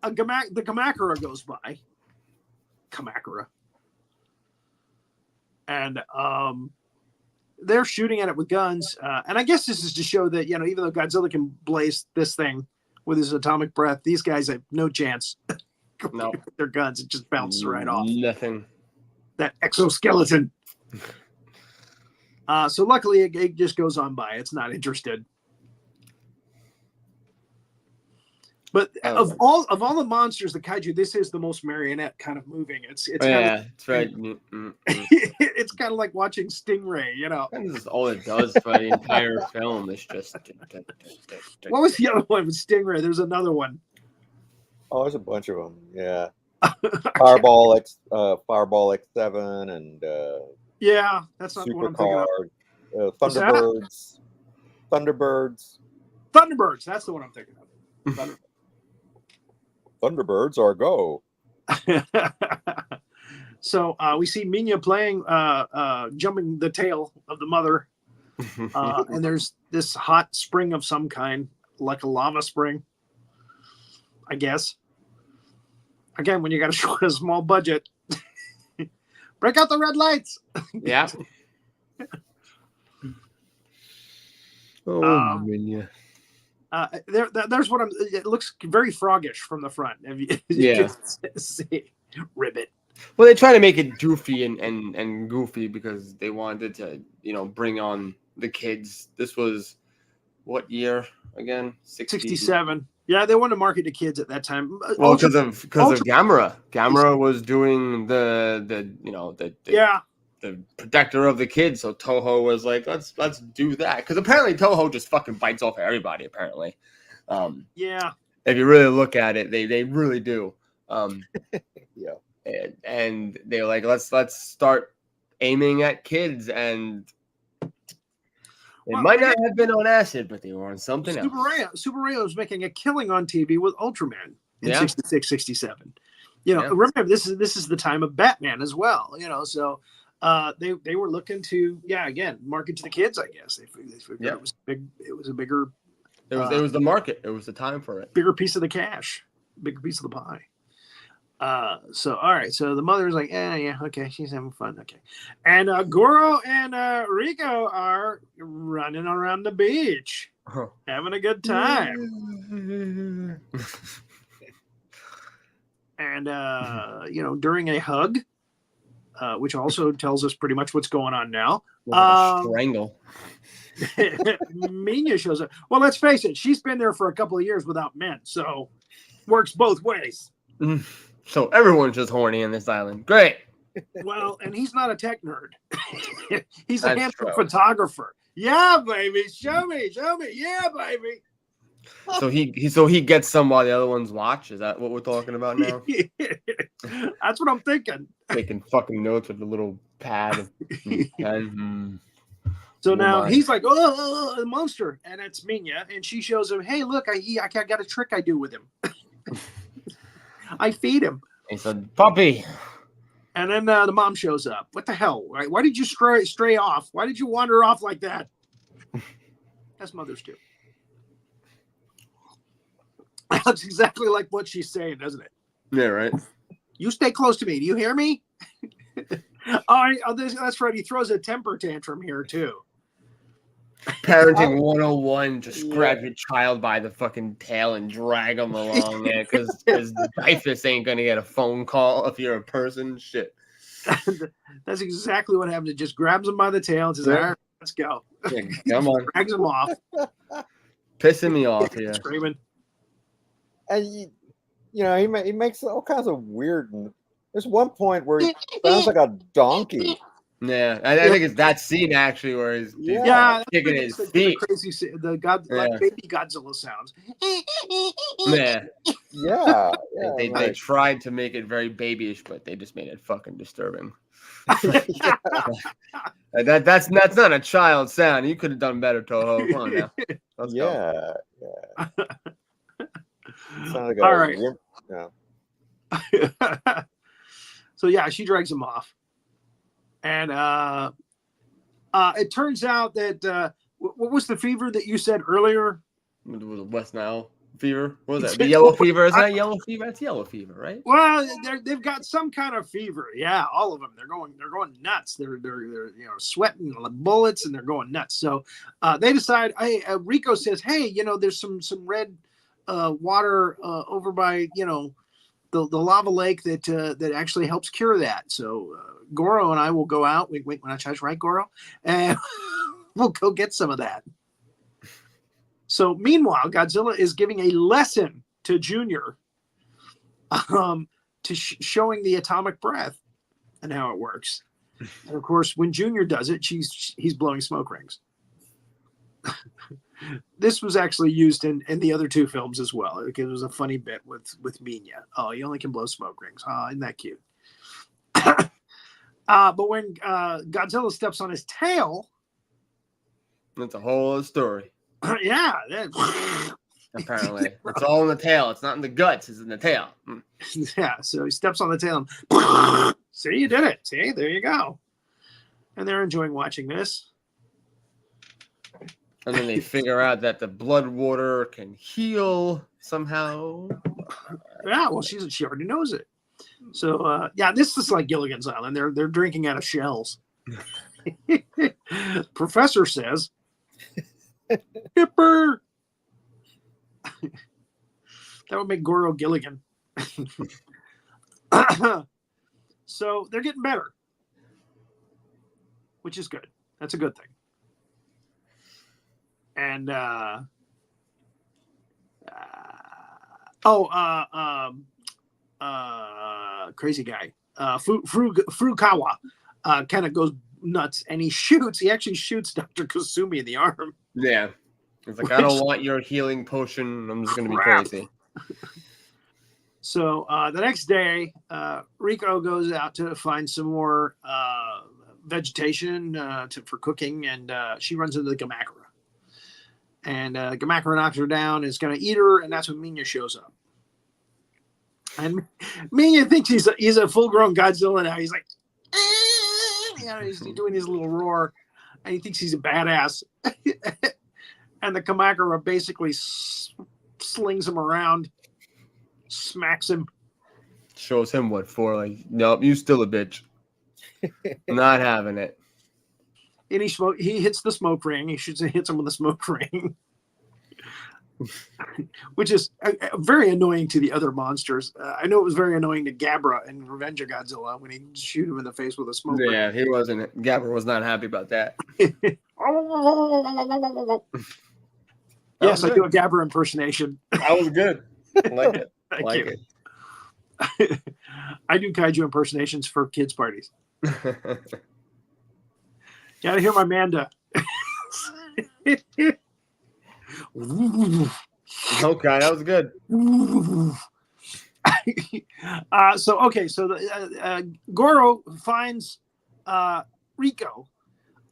the Kamakura goes by. Kamakura. And they're shooting at it with guns. And I guess this is to show that, even though Godzilla can blaze this thing with his atomic breath, these guys have no chance. No. With their guns, it just bounces right off. Nothing. That exoskeleton. So luckily it just goes on by. It's not interested. But of all the monsters, the kaiju, this is the most marionette kind of moving. It's it's right. It's kind of like watching Stingray, This is all it does for the entire film. It's just. What was the other one with Stingray? There's another one. Oh, there's a bunch of them. Yeah. Fireball X7 and yeah, that's not the one I'm thinking of. Thunderbirds. Thunderbirds, that's the one I'm thinking of. Thunderbirds are go. So we see Minya playing, jumping the tail of the mother. And there's this hot spring of some kind, like a lava spring, I guess. Again, when you got to show a small budget, break out the red lights. Yeah. Minya. There's what it looks very froggish from the front. Yeah. See, ribbit. Well, they try to make it goofy and goofy because they wanted to, bring on the kids. This was what year again? 67. Yeah, they wanted to market to kids at that time. Well, because of Gamera. Gamera was doing the protector of the kids. So Toho was like, let's do that. Because apparently Toho just fucking bites off everybody. Apparently, yeah. If you really look at it, they really do. Yeah. And they're like, let's start aiming at kids, and it might not have been on acid, but they were on something else. Super Ray was making a killing on TV with Ultraman in 66, 67. Remember this is the time of Batman as well. So they were looking to again market to the kids. I guess they figured it was big. It was a bigger. It was the market. It was the time for it. Bigger piece of the cash. Bigger piece of the pie. So all right, so the mother's like, okay, she's having fun, okay, and Goro and Rico are running around the beach, having a good time, and during a hug, which also tells us pretty much what's going on now. Strangle. Minya shows up. Well, let's face it, she's been there for a couple of years without men, so works both ways. So everyone's just horny in this island. Great. Well, and he's not a tech nerd. He's a handsome photographer. Yeah, baby. Show me. Yeah, baby. So he gets some while the other ones watch. Is that what we're talking about now? That's what I'm thinking. Taking fucking notes with a little pad. So now he's like, oh, a monster, and it's Minya, and she shows him, hey, look, I got a trick I do with him. I feed him. He said, puppy. And then the mom shows up. What the hell? Right? Why did you stray off? Why did you wander off like that? As mothers do. That's exactly like what she's saying, doesn't it? Yeah, right. You stay close to me. Do you hear me? That's right. He throws a temper tantrum here, too. Parenting 101, just grab your child by the fucking tail and drag them along there because Dyfus ain't going to get a phone call if you're a person. Shit. That's exactly what happened. It just grabs him by the tail and says, all right, let's go. Yeah, come on. Drags him off. Pissing me off here. Screaming. And, he makes all kinds of weird... There's one point where he sounds like a donkey. Yeah, I think it's that scene actually where he's kicking his feet. The baby Godzilla sounds. Yeah. They tried to make it very babyish, but they just made it fucking disturbing. That's not a child sound. You could have done better, Toho. Come on now. Let's go. Sounded like all right. So yeah, she drags him off, and it turns out that what was the fever that you said earlier? Was it West Nile fever? What was that? The yellow fever? Is that yellow fever? That's yellow fever, right? Well, they've got some kind of fever. Yeah, all of them. They're going nuts. They're sweating like bullets, and they're going nuts. So they decide. Rico says, "Hey, there's some red water over by the lava lake that actually helps cure that. So Goro and I will go out. Wait, when I charge, right, Goro? And we'll go get some of that." So meanwhile, Godzilla is giving a lesson to Junior, showing the atomic breath and how it works. And of course, when Junior does it, he's blowing smoke rings. This was actually used in the other two films as well. It was a funny bit with Minya. Oh, you only can blow smoke rings. Oh, isn't that cute? But when Godzilla steps on his tail, that's a whole other story. Yeah. Apparently. It's all in the tail. It's not in the guts. It's in the tail. Yeah. So he steps on the tail and see, you did it. See, there you go. And they're enjoying watching this. And then they figure out that the blood water can heal somehow. Yeah, well, she already knows it. So, this is like Gilligan's Island. They're drinking out of shells. Professor says, "Hipper." That would make Goro Gilligan. So they're getting better, which is good. That's a good thing. And crazy guy, Furukawa, kind of goes nuts, and he actually shoots Dr. Kasumi in the arm. Yeah. It's like, I don't want your healing potion. I'm just going to be crazy. So the next day, Rico goes out to find some more vegetation for cooking, and she runs into the Gamakura. And Gamakura knocks her down, is going to eat her, and that's when Minya shows up. And Minya thinks he's a full-grown Godzilla now. He's like, he's doing his little roar, and he thinks he's a badass. And the Kamakura basically slings him around, smacks him. Shows him what for. Like, nope, you still a bitch. Not having it. And he hits the smoke ring. He hits him with the smoke ring. Which is very annoying to the other monsters. I know it was very annoying to Gabra in Revenge of Godzilla when he shoot him in the face with a smoke ring. Yeah, he wasn't. Gabra was not happy about that. Yes, I do a Gabra impersonation. That was good. I like it. Thank you. I do kaiju impersonations for kids' parties. Gotta hear my Manda. Okay, that was good. So Goro finds Rico,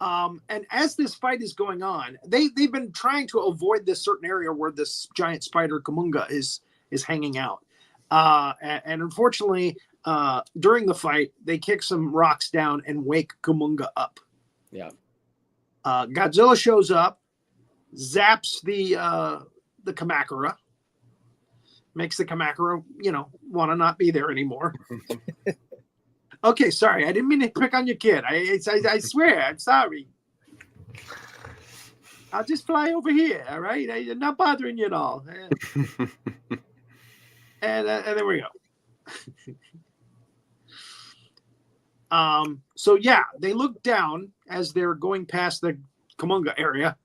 and as this fight is going on, they've been trying to avoid this certain area where this giant spider Kumunga is hanging out, and unfortunately, during the fight, they kick some rocks down and wake Kumunga up. Yeah. Godzilla shows up, zaps the Kamakura, makes the Kamakura, want to not be there anymore. Okay, sorry, I didn't mean to pick on your kid. I swear, I'm sorry. I'll just fly over here, all right? I'm not bothering you at all. And there we go. So yeah, they look down as they're going past the Kumunga area,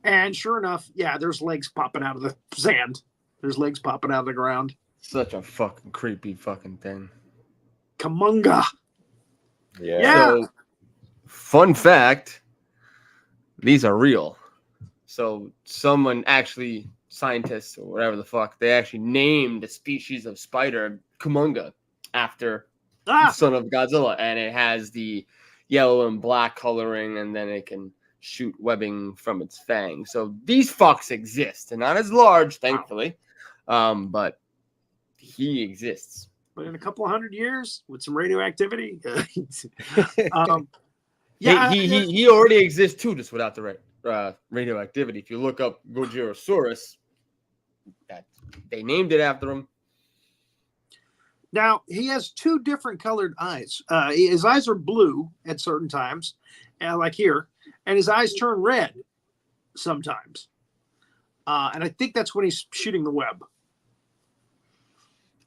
and sure enough, yeah, there's legs popping out of the sand. There's legs popping out of the ground. Such a fucking creepy fucking thing. Kumunga. Yeah. Fun fact, these are real. So someone actually, scientists or whatever the fuck, they actually named a species of spider Kumonga after the son of Godzilla, and it has the yellow and black coloring, and then it can shoot webbing from its fangs. So these fucks exist, and not as large, thankfully, but he exists. But in a couple of 100 years, with some radioactivity, he already exists too, just without the radioactivity. If you look up Godzilla, they named it after him. Now, he has two different colored eyes. His eyes are blue at certain times, like here, and his eyes turn red sometimes. And I think that's when he's shooting the web.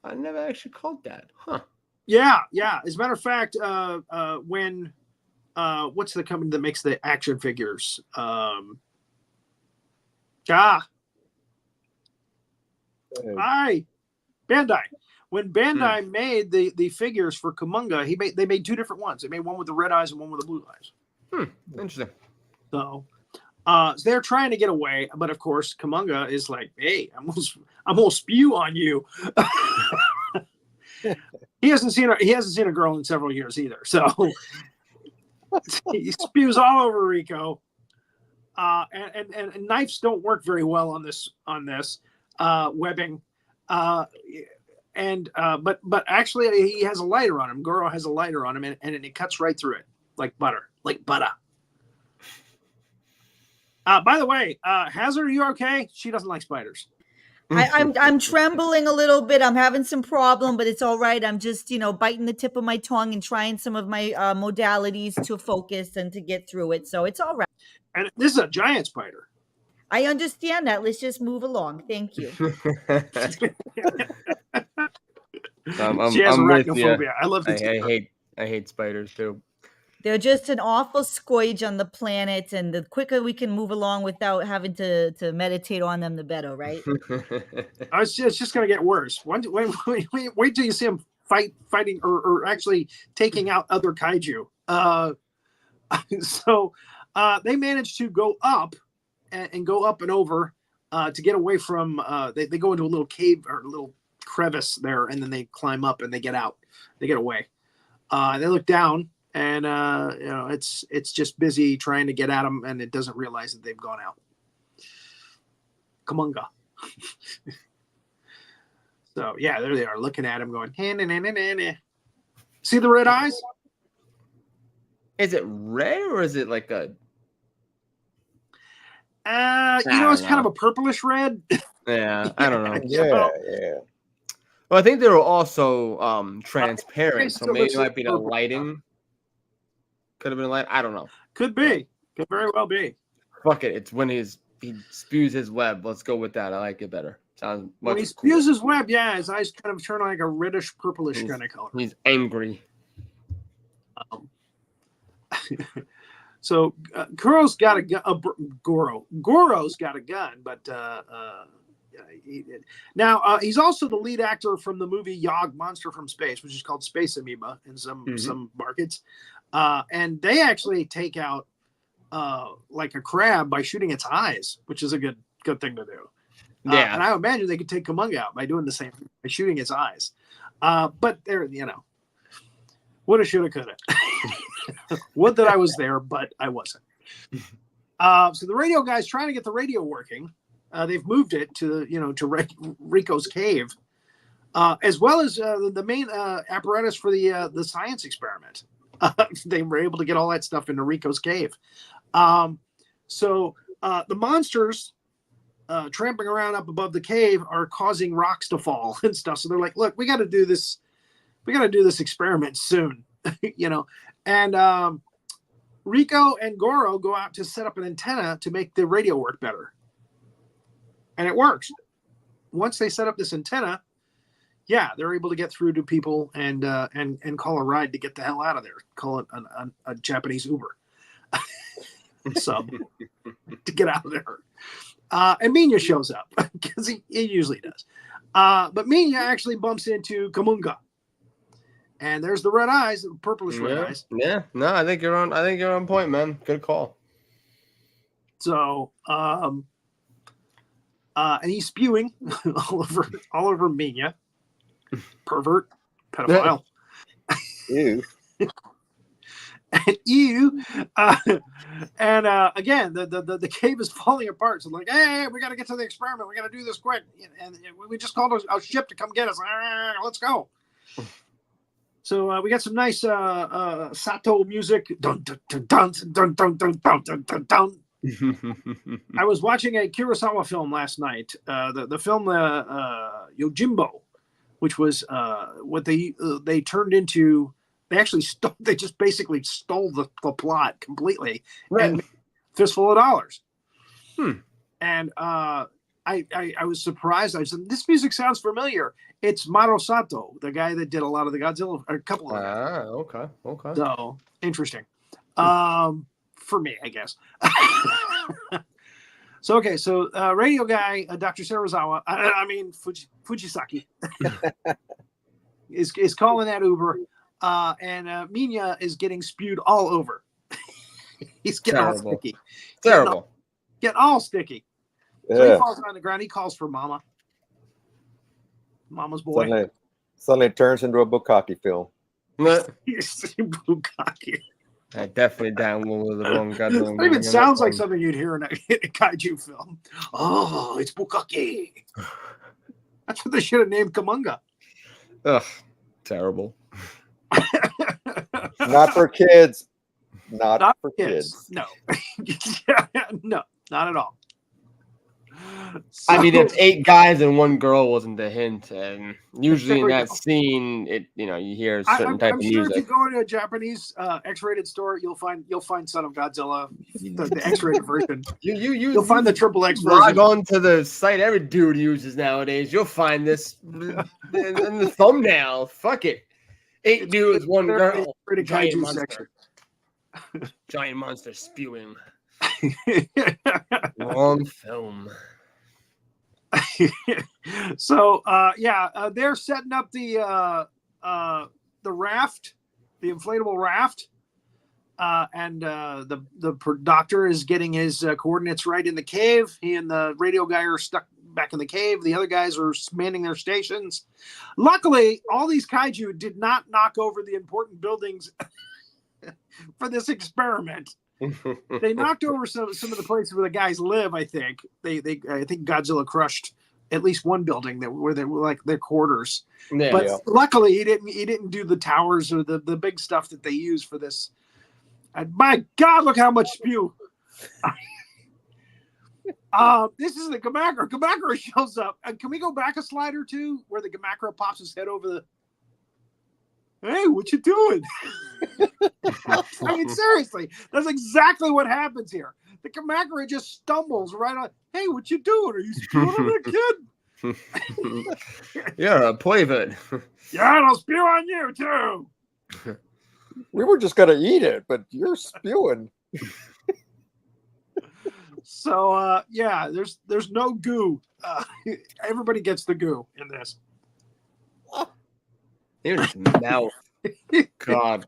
I never actually called that. Huh. Yeah. As a matter of fact, when what's the company that makes the action figures? Bandai. When Bandai made the figures for Kumonga, they made two different ones. They made one with the red eyes and one with the blue eyes. Interesting. So they're trying to get away, but of course Kumonga is like, "Hey, I'm gonna spew on you." He hasn't seen a girl in several years either, so he spews all over Rico. And knives don't work very well on this webbing. But actually he has a lighter on him. Goro has a lighter on him, and it cuts right through it like butter. By the way, Hazzard, are you okay? She doesn't like spiders. I'm trembling a little bit. I'm having some problem, but it's all right. I'm just, biting the tip of my tongue and trying some of my modalities to focus and to get through it. So it's all right. And this is a giant spider. I understand that. Let's just move along. Thank you. She has arachnophobia. I love it. I hate spiders too. They're just an awful scourge on the planet, and the quicker we can move along without having to meditate on them, the better, right? It's just going to get worse. Wait till you see them fighting or actually taking out other kaiju. So they managed to go up and go up and over to get away from. They go into a little cave or a little crevice there, and then they climb up and they get out. They get away. They look down. And it's just busy trying to get at them, and it doesn't realize that they've gone out. Kumonga. So yeah, there they are, looking at him, going, see the red eyes? Is it red or is it like a? It's kind of a purplish red. Yeah, I don't know. Yeah. Well, I think they were also transparent, so maybe it might be the lighting. Could have been a light. I don't know. Could be. Could very well be. Fuck it. It's when he spews his web. Let's go with that. I like it better. Sounds much when he spews his web, his eyes kind of turn like a reddish purplish kind of color. He's angry. So Goro's got a gun. Goro's got a gun, but now he's also the lead actor from the movie Yog Monster from Space, which is called Space Amoeba in some markets. And they actually take out like a crab by shooting its eyes, which is a good thing to do. Yeah. And I imagine they could take Kumonga out by doing the same thing, by shooting its eyes. But they're, woulda, shoulda, coulda. Would that I was there, but I wasn't. So the radio guy's trying to get the radio working. They've moved it to Rico's cave, as well as the main apparatus for the science experiment. They were able to get all that stuff into Rico's cave. So the monsters tramping around up above the cave are causing rocks to fall and stuff. So they're like, look, we got to do this. We got to do this experiment soon, And Rico and Goro go out to set up an antenna to make the radio work better. And it works. Once they set up this antenna, they're able to get through to people and call a ride to get the hell out of there. Call it a Japanese Uber. So to get out of there. And Minya shows up because he usually does. But Minya actually bumps into Kumonga. And there's the red eyes, the purplish red eyes. Yeah, no, I think you're on point, man. Good call. So, and he's spewing all over Mina. Pervert, pedophile. Ew. And ew. And again, the cave is falling apart. So like, hey, we got to get to the experiment. We got to do this quick. And we just called a ship to come get us. Let's go. So we got some nice Sato music. Dun, dun, dun, dun, dun, dun, dun, dun, dun, dun, dun. I was watching a Kurosawa film last night. The film Yojimbo, which was what they turned into. They actually they just basically stole the plot completely. Right. And fistful of dollars. And I was surprised. I said, this music sounds familiar. It's Maru Sato, the guy that did a lot of the Godzilla, a couple of them. Okay. So interesting. For me, I guess. So radio guy, Dr. Serizawa, Fujisaki, is calling that Uber, and Mina is getting spewed all over. He's getting all sticky. Terrible. Getting all sticky. So he falls on the ground. He calls for Mama. Mama's boy. Suddenly it turns into a Bukkake film. Bukkake. I definitely downloaded the wrong Godzilla. It even sounds like something you'd hear in a kaiju film. Oh, it's Bukkake. That's what they should have named Kamunga. Ugh, terrible. Not for kids. Not for kids. No. No, not at all. So, I mean, if 8 guys and 1 girl wasn't the hint, and usually in that scene, you hear a certain type of music. I'm sure if you go into a Japanese X-rated store, you'll find Son of Godzilla, the X-rated version. You'll find the triple X version. Log on to the site every dude uses nowadays. You'll find this in the thumbnail. Fuck it, 8 dudes, 1 girl. Giant monster. Giant monster spewing. Wrong film. So they're setting up the raft, the inflatable raft, and the doctor is getting his coordinates right in the cave. He and the radio guy are stuck back in the cave. The other guys are manning their stations. Luckily, all these kaiju did not knock over the important buildings for this experiment. They knocked over some of the places where the guys live. I think I think Godzilla crushed at least one building where they were like their quarters. Luckily he didn't do the towers or the big stuff that they use for this. And my God, look how much spew. This is the Gamakra. Gamakra shows up. And can we go back a slide or two where the Gamakra pops his head over the... Hey, what you doing? I mean, seriously, that's exactly what happens here. The Kamakura just stumbles right on. Hey, what you doing? Are you spewing on that kid? You're a playvid. Yeah, and I'll spew on you too. We were just gonna eat it, but you're spewing. So there's no goo. Everybody gets the goo in this. Even his mouth. God.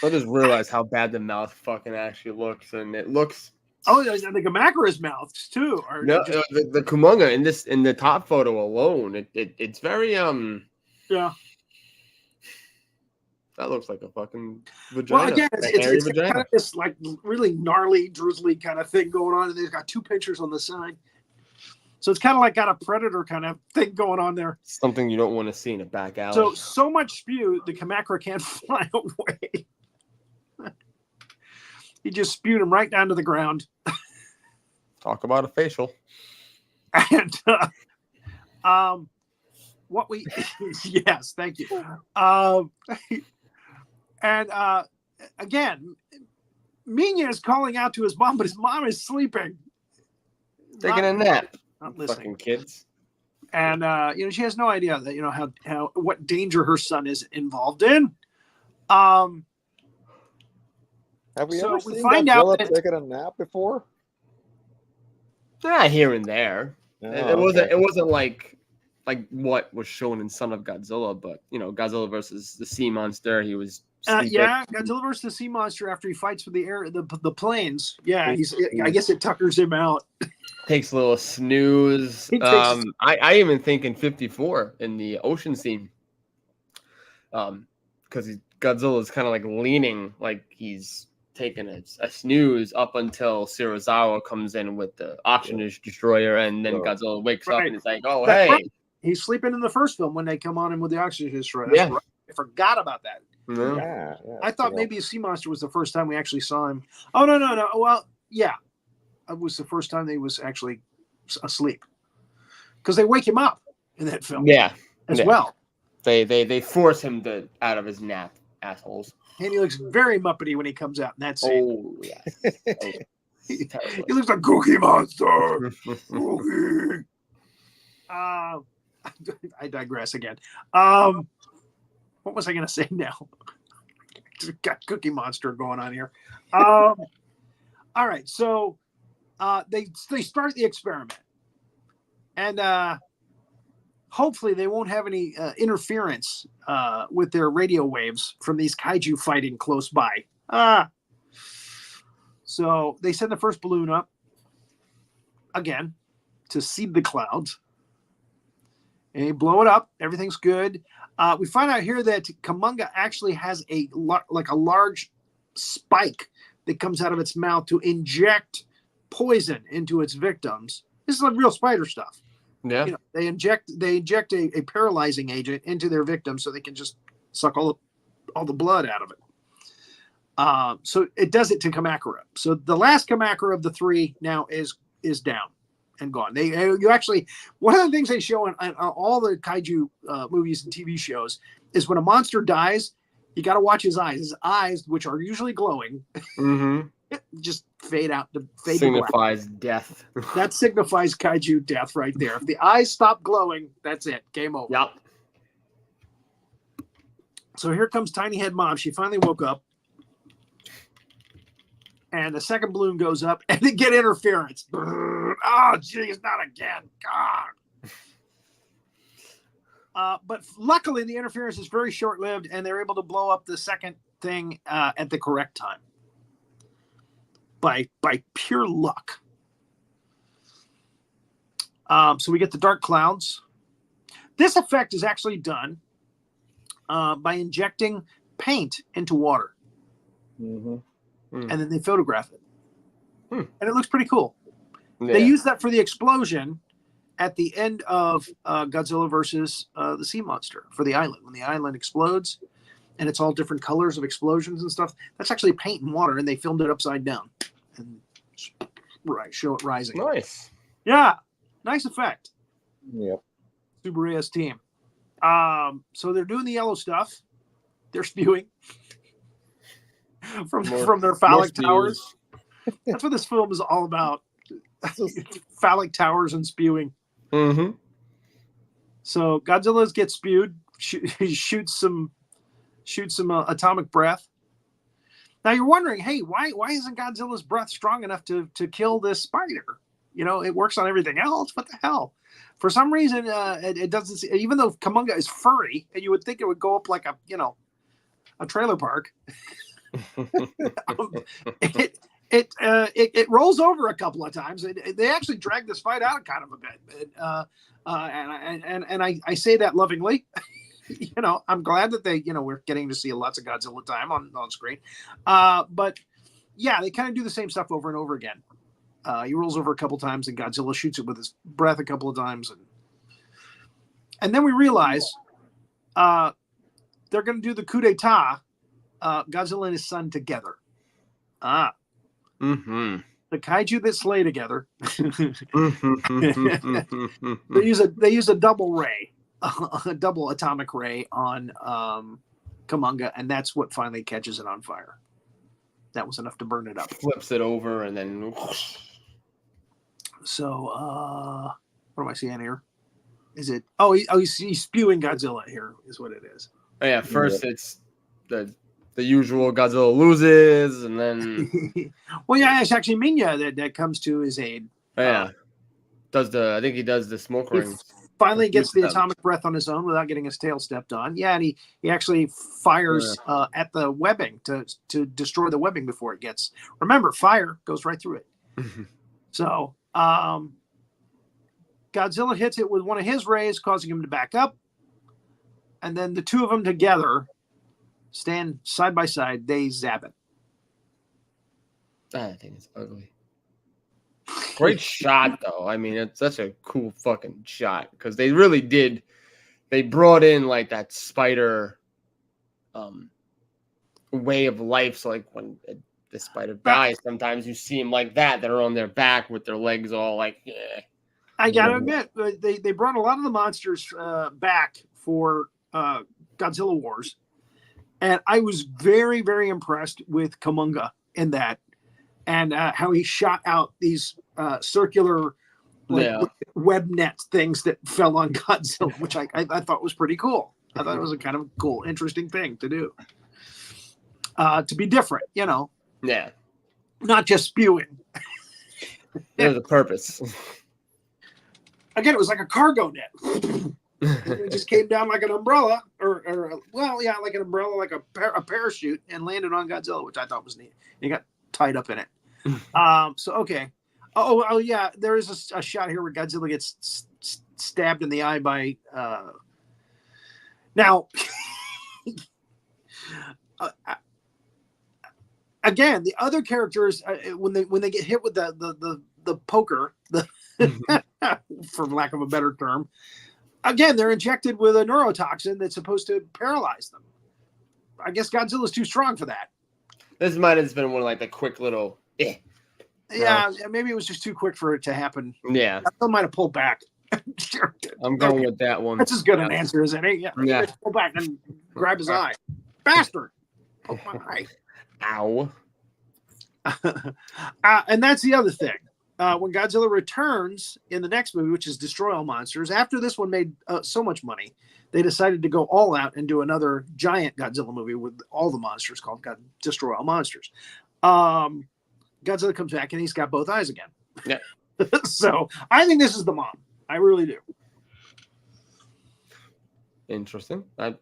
I just realized how bad the mouth fucking actually looks, and it looks. Oh, the Gamakura's mouths too. No, the Kumonga in the top photo alone, it's very Yeah. That looks like a fucking vagina. Well, again, it's kind of this like really gnarly, drizzly kind of thing going on, and they've got 2 pictures on the side. So it's kind of like got a predator kind of thing going on there. Something you don't want to see in a back alley. So much spew, the Kamakura can't fly away. He just spewed him right down to the ground. Talk about a facial. And yes, thank you. And again, Mina is calling out to his mom, but his mom is sleeping. Taking a nap. Not listening. Fucking kids. And she has no idea that how what danger her son is involved in. Have we ever seen Godzilla taking a nap before? Here and there. It wasn't like like what was shown in Son of Godzilla, but Godzilla versus the sea monster, he was Godzilla versus the sea monster after he fights with the planes. Yeah, I guess it tuckers him out. Takes a little snooze. I even think in 54 in the ocean scene, because Godzilla is kind of like leaning, like he's taking a snooze up until Serizawa comes in with the oxygen destroyer, and then Godzilla wakes up and he's like, "Oh, hey." He's sleeping in the first film when they come on him with the oxygen destroyer. That's right. I forgot about that. Yeah. I thought maybe a sea monster was the first time we actually saw him. Oh, no. Well, yeah. It was the first time he was actually asleep. Because they wake him up in that film. Yeah. As well. They force him out of his nap, assholes. And he looks very Muppety when he comes out in that scene. Oh, yeah. He looks like Cookie Monster. Cookie. I digress again. What was I going to say now? Got Cookie Monster going on here. All right, so they start the experiment, and hopefully they won't have any interference with their radio waves from these kaiju fighting close by. So they send the first balloon up again to seed the clouds. And they blow it up. Everything's good. We find out here that Kumonga actually has a large spike that comes out of its mouth to inject poison into its victims. This is like real spider stuff. Yeah. They inject a paralyzing agent into their victims so they can just suck all the blood out of it. So it does it to Kamakura. So the last Kamakura of the three now is down and gone. One of the things they show in all the kaiju movies and TV shows is when a monster dies, you got to watch his eyes. His eyes, which are usually glowing, just fade out. Signifies death. That signifies kaiju death right there. If the eyes stop glowing, that's it. Game over. Yep. So here comes Tiny Head Mom. She finally woke up. And the second balloon goes up, and they get interference. Oh, geez, not again. God. But luckily, the interference is very short-lived, and they're able to blow up the second thing at the correct time. By pure luck. So we get the dark clouds. This effect is actually done by injecting paint into water. Mm-hmm. And then they photograph it. And it looks pretty cool. Yeah. They use that for the explosion at the end of Godzilla versus the sea monster for the island. When the island explodes and it's all different colors of explosions and stuff, that's actually paint and water, and they filmed it upside down and show it rising. Nice. Yeah. Nice effect. Yep. Subaru's team. So they're doing the yellow stuff. They're spewing from their phallic towers. That's what this film is all about. Phallic towers and spewing. Mm-hmm. So Godzilla gets spewed. He shoots some atomic breath. Now you're wondering, hey, why isn't Godzilla's breath strong enough to kill this spider? It works on everything else. What the hell? For some reason, it doesn't. Even though Kumonga is furry, and you would think it would go up like a trailer park. It rolls over a couple of times. They actually drag this fight out kind of a bit, and I say that lovingly. I'm glad that they we're getting to see lots of Godzilla time on screen, but yeah, they kind of do the same stuff over and over again. He rolls over a couple times, and Godzilla shoots it with his breath a couple of times, and then we realize they're going to do the coup d'état. Godzilla and his son together. Mm-hmm. The kaiju that slay together. They use a double ray, a double atomic ray on Kumonga, and that's what finally catches it on fire. That was enough to burn it up. Flips it over, and then. So, what am I seeing here? Is it? Oh, he's spewing Godzilla here. Is what it is. Oh, yeah, first it's the usual Godzilla loses, and then well, yeah, it's actually Minya that comes to his aid. Oh, yeah, I think he does the smoke rings. finally gets the atomic breath on his own without getting his tail stepped on. Yeah, and he actually fires at the webbing to destroy the webbing before it gets. Remember, fire goes right through it. So Godzilla hits it with one of his rays, causing him to back up. And then the two of them together stand side by side. They zap it. I think it's ugly. Great shot, though. I mean, it's such a cool fucking shot because they really did. They brought in like that spider way of life. So, like when the spider dies, sometimes you see them like that. They're on their back with their legs all like, yeah. I gotta admit, they brought a lot of the monsters back for Godzilla Wars, and I was very, very impressed with Kamunga in that, and how he shot out these circular web net things that fell on Godzilla, which I thought was pretty cool. I thought it was a kind of cool, interesting thing to do, to be different, you know. Yeah. Not just spewing. There's a purpose. Again, it was like a cargo net. It just came down like an umbrella, or like an umbrella, like a parachute, and landed on Godzilla, which I thought was neat. He got tied up in it. So okay. Oh yeah, there is a shot here where Godzilla gets stabbed in the eye by. Now, again, the other characters when they get hit with the poker, for lack of a better term, again they're injected with a neurotoxin that's supposed to paralyze them. I guess Godzilla's too strong for that. This might have been one of like the quick little. Yeah, maybe it was just too quick for it to happen. Yeah, I might have pulled back. Sure. I'm going with that one. That's as good an answer as any. Yeah. Pull back and grab his eye. Bastard. Poke my eye. Ow. And that's the other thing. When Godzilla returns in the next movie, which is Destroy All Monsters, after this one made so much money, they decided to go all out and do another giant Godzilla movie with all the monsters called Destroy All Monsters. Godzilla comes back and he's got both eyes again. Yeah. So I think this is the mom. I really do. Interesting. I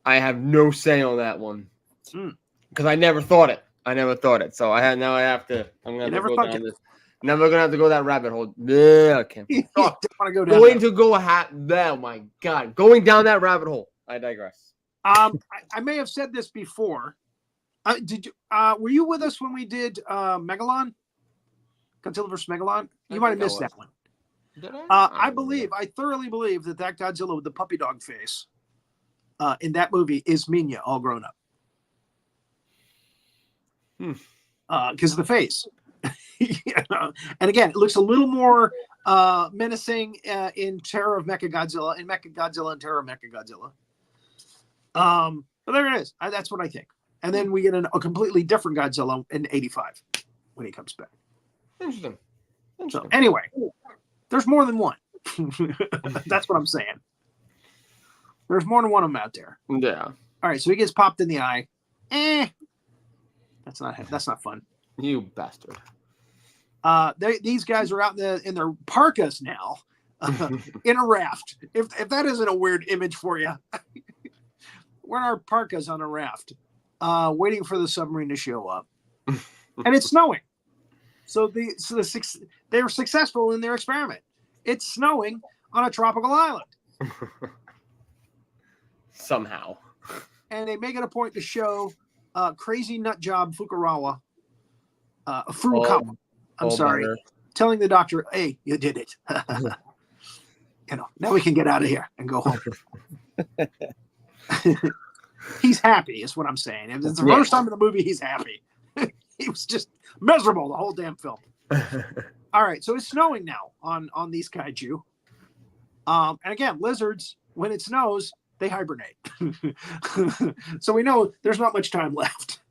have no say on that one because I never thought it. So I'm gonna have to go down this. Never gonna have to go that rabbit hole. Yeah, I can't. Want to go down going to go oh my god, going down that rabbit hole. I digress. I may have said this before. Did you? Were you with us when we did Megalon? Godzilla vs. Megalon? You might have missed that one. Did I? I thoroughly believe that Godzilla with the puppy dog face in that movie is Minya all grown up. Because of the face. And again, it looks a little more menacing in Terror of Mechagodzilla, in Mechagodzilla and Terror of Mechagodzilla. But there it is. That's what I think. And then we get a completely different Godzilla in '85 when he comes back. Interesting. So anyway, there's more than one. That's what I'm saying. There's more than one of them out there. Yeah. All right, so he gets popped in the eye. That's not fun. You bastard. These guys are out in their parkas now, in a raft. If that isn't a weird image for you, we're in our parkas on a raft, waiting for the submarine to show up, and it's snowing. So they were successful in their experiment. It's snowing on a tropical island. Somehow. And they make it a point to show crazy nut job Furukawa, telling the doctor, "Hey, you did it. Now we can get out of here and go home." He's happy, is what I'm saying. It's the first time in the movie he's happy. He was just miserable the whole damn film. All right, so it's snowing now on these kaiju. And again, lizards, when it snows, they hibernate. So we know there's not much time left.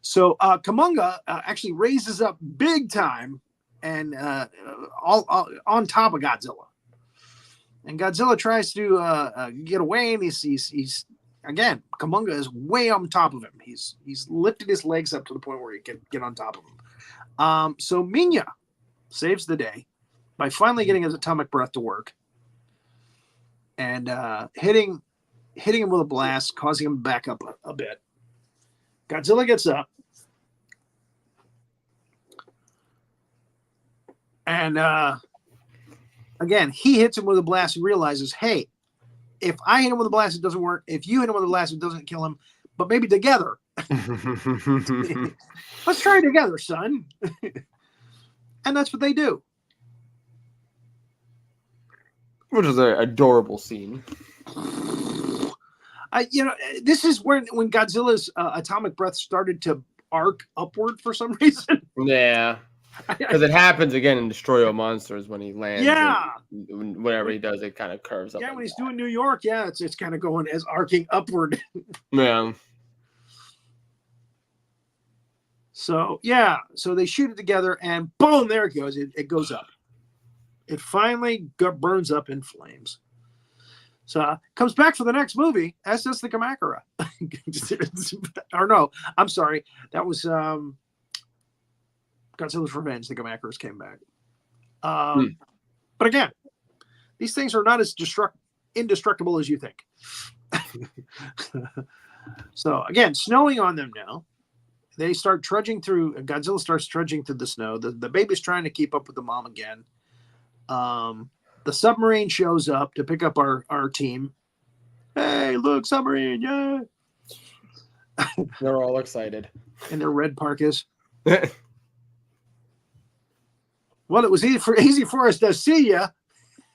So Kamunga actually raises up big time and all on top of Godzilla. And Godzilla tries to get away, and he's again, Kamunga is way on top of him. He's lifted his legs up to the point where he can get on top of him. So Minya saves the day by finally getting his atomic breath to work and hitting him with a blast, causing him to back up a bit. Godzilla gets up. And again, he hits him with a blast and realizes, hey, if I hit him with a blast, it doesn't work. If you hit him with a blast, it doesn't kill him. But maybe together. Let's try together, son. And that's what they do. Which is an adorable scene. This is when Godzilla's atomic breath started to arc upward for some reason. Yeah. Because it happens again in Destroy All Monsters when he lands. Yeah. Whatever he does, it kind of curves up. Yeah, when he's doing New York, it's kind of going as arcing upward. Yeah. So they shoot it together, and boom, there it goes. It goes up. It finally burns up in flames. So comes back for the next movie, SS the Kamakura. Or no, I'm sorry. That was Godzilla's Revenge. The Kamakuras came back. But again, these things are not as indestructible as you think. So again, snowing on them now. They start trudging through. Godzilla starts trudging through the snow. The baby's trying to keep up with the mom again. The submarine shows up to pick up our team. Hey, look, submarine! Yeah. They're all excited. In their red parkas. Well, it was easy for us to see you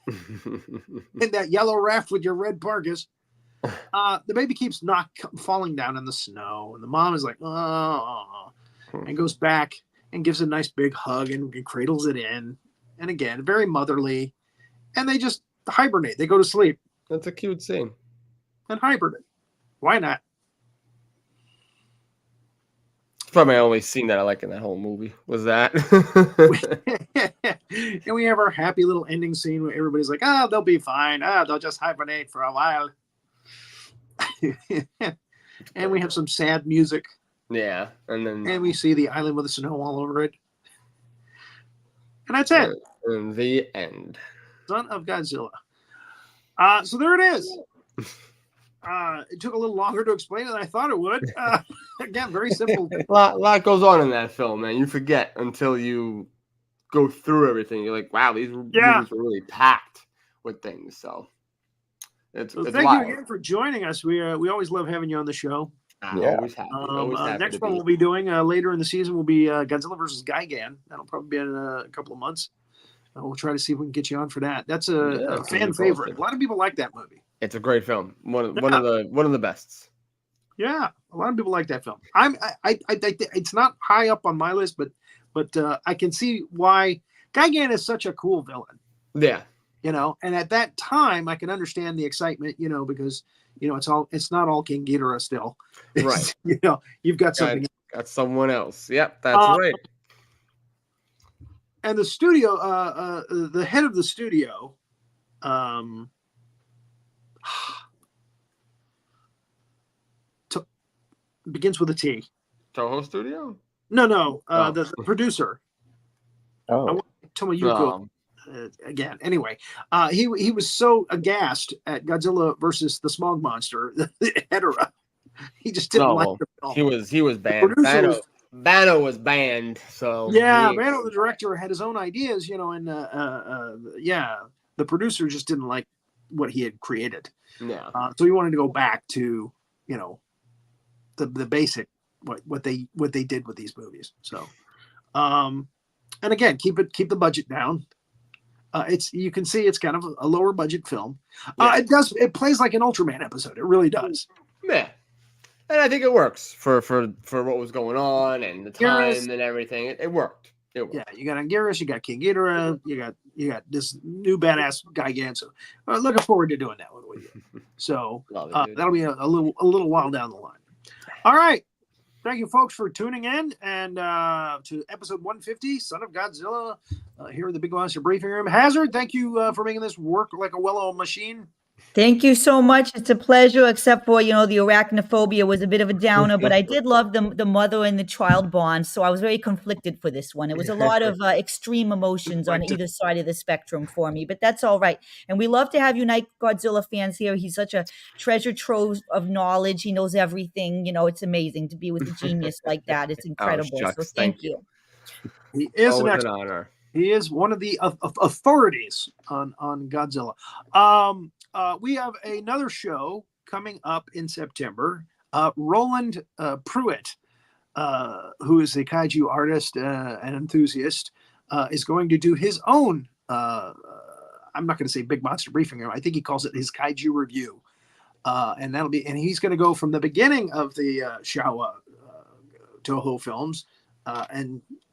in that yellow raft with your red parkas. The baby keeps not falling down in the snow, and the mom is like, oh, and goes back and gives a nice big hug and cradles it in. And again, very motherly. And they just hibernate. They go to sleep. That's a cute scene. And hibernate. Why not? It's probably my only scene that I like in that whole movie was that. And we have our happy little ending scene where everybody's like, oh, they'll be fine. They'll just hibernate for a while. And we have some sad music. Yeah. And we see the island with the snow all over it. And that's it. And the end. Son of Godzilla. So there it is. It took a little longer to explain than I thought it would. Again, very simple. A lot goes on in that film, man. You forget until you go through everything. You're like, wow, these movies are really packed with things. So it's thank you again for joining us. We always love having you on the show. Always happy. Next one we'll be doing later in the season will be Godzilla versus Gigan. That'll probably be in a couple of months. We'll try to see if we can get you on for that. That's a fan favorite. A lot of people like that movie. It's a great film. One of the bests. Yeah, a lot of people like that film. It's not high up on my list, but I can see why Gigan is such a cool villain. Yeah. And at that time I can understand the excitement, because it's not all King Ghidorah still. Right. You've got something. Got someone else. Yep, that's right. And the studio, the head of the studio, begins with a T. Toho Studio? No. The producer. Oh. Tomoyuko. Again, anyway, he was so aghast at Godzilla versus the Smog Monster, the Hedorah. He just didn't like the film. He was banned. Bano was banned. So Bano, the director, had his own ideas, and the producer just didn't like what he had created. Yeah. So he wanted to go back to the basic what they did with these movies. So, and again, keep the budget down. You can see it's kind of a lower budget film. Yeah. It plays like an Ultraman episode. It really does. Yeah. And I think it works for what was going on and the time and everything. It worked. Yeah, you got Anguirus, you got King Ghidorah, you got this new badass Gigan. So looking forward to doing that one with you. So that'll be a little while down the line. All right. Thank you, folks, for tuning in and to episode 150, Son of Godzilla, here in the Big Monster Briefing Room. Hazzard, thank you for making this work like a well-oiled machine. Thank you so much. It's a pleasure, except for, the arachnophobia was a bit of a downer, but I did love the mother and the child bond, so I was very conflicted for this one. It was a lot of extreme emotions on either side of the spectrum for me, but that's all right. And we love to have Unite Godzilla fans here. He's such a treasure trove of knowledge. He knows everything. It's amazing to be with a genius like that. It's incredible. So thank you. He is an honor. He is one of the authorities on Godzilla. We have another show coming up in September. Roland Pruitt, who is a kaiju artist and enthusiast, is going to do his own, I'm not going to say Big Monster Briefing Room. I think he calls it his kaiju review. And he's going to go from the beginning of the Showa Toho films,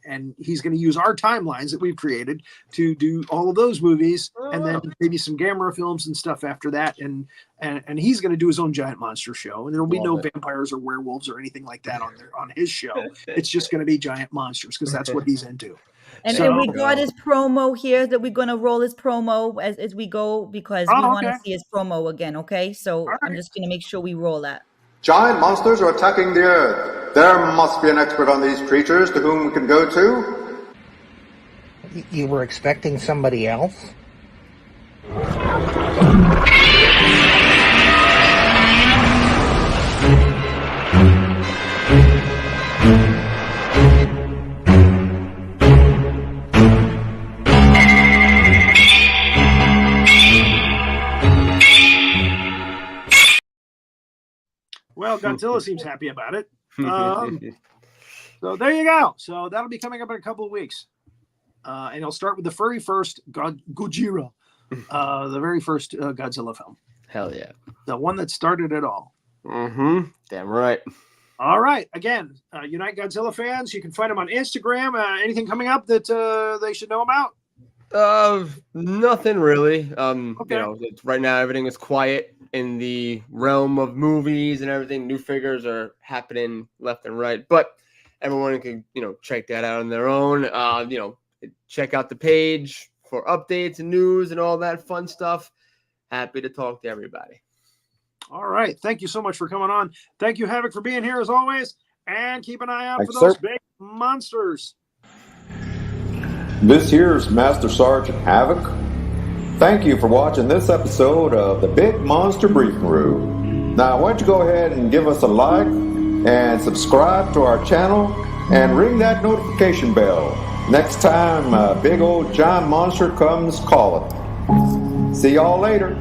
and he's going to use our timelines that we've created to do all of those movies, and then maybe some Gamera films and stuff after that. And he's going to do his own giant monster show, and there will be no vampires or werewolves or anything like that on his show. It's just going to be giant monsters because that's what he's into. And we got his promo here that we're going to roll his promo as we go because we want to see his promo again. Okay, so I'm just going to make sure we roll that. Giant monsters are attacking the Earth. There must be an expert on these creatures to whom we can go to. You were expecting somebody else? Well, Godzilla seems happy about it. So there you go. So that'll be coming up in a couple of weeks. And I'll start with the very first Gojira, the very first Godzilla film. Hell yeah. The one that started it all. Mm-hmm. Damn right. All right. Again, Unite Godzilla fans, you can find them on Instagram. Anything coming up that they should know about? Nothing really. Right now everything is quiet in the realm of movies and everything. New figures are happening left and right, but everyone can, check that out on their own. Check out the page for updates and news and all that fun stuff. Happy to talk to everybody. All right. Thank you so much for coming on. Thank you, Havoc, for being here as always. And keep an eye out for those big monsters. This here's Master Sergeant Havoc. Thank you for watching this episode of the Big Monster Briefing Room. Now, why don't you go ahead and give us a like and subscribe to our channel and ring that notification bell next time a big old giant monster comes calling. See y'all later.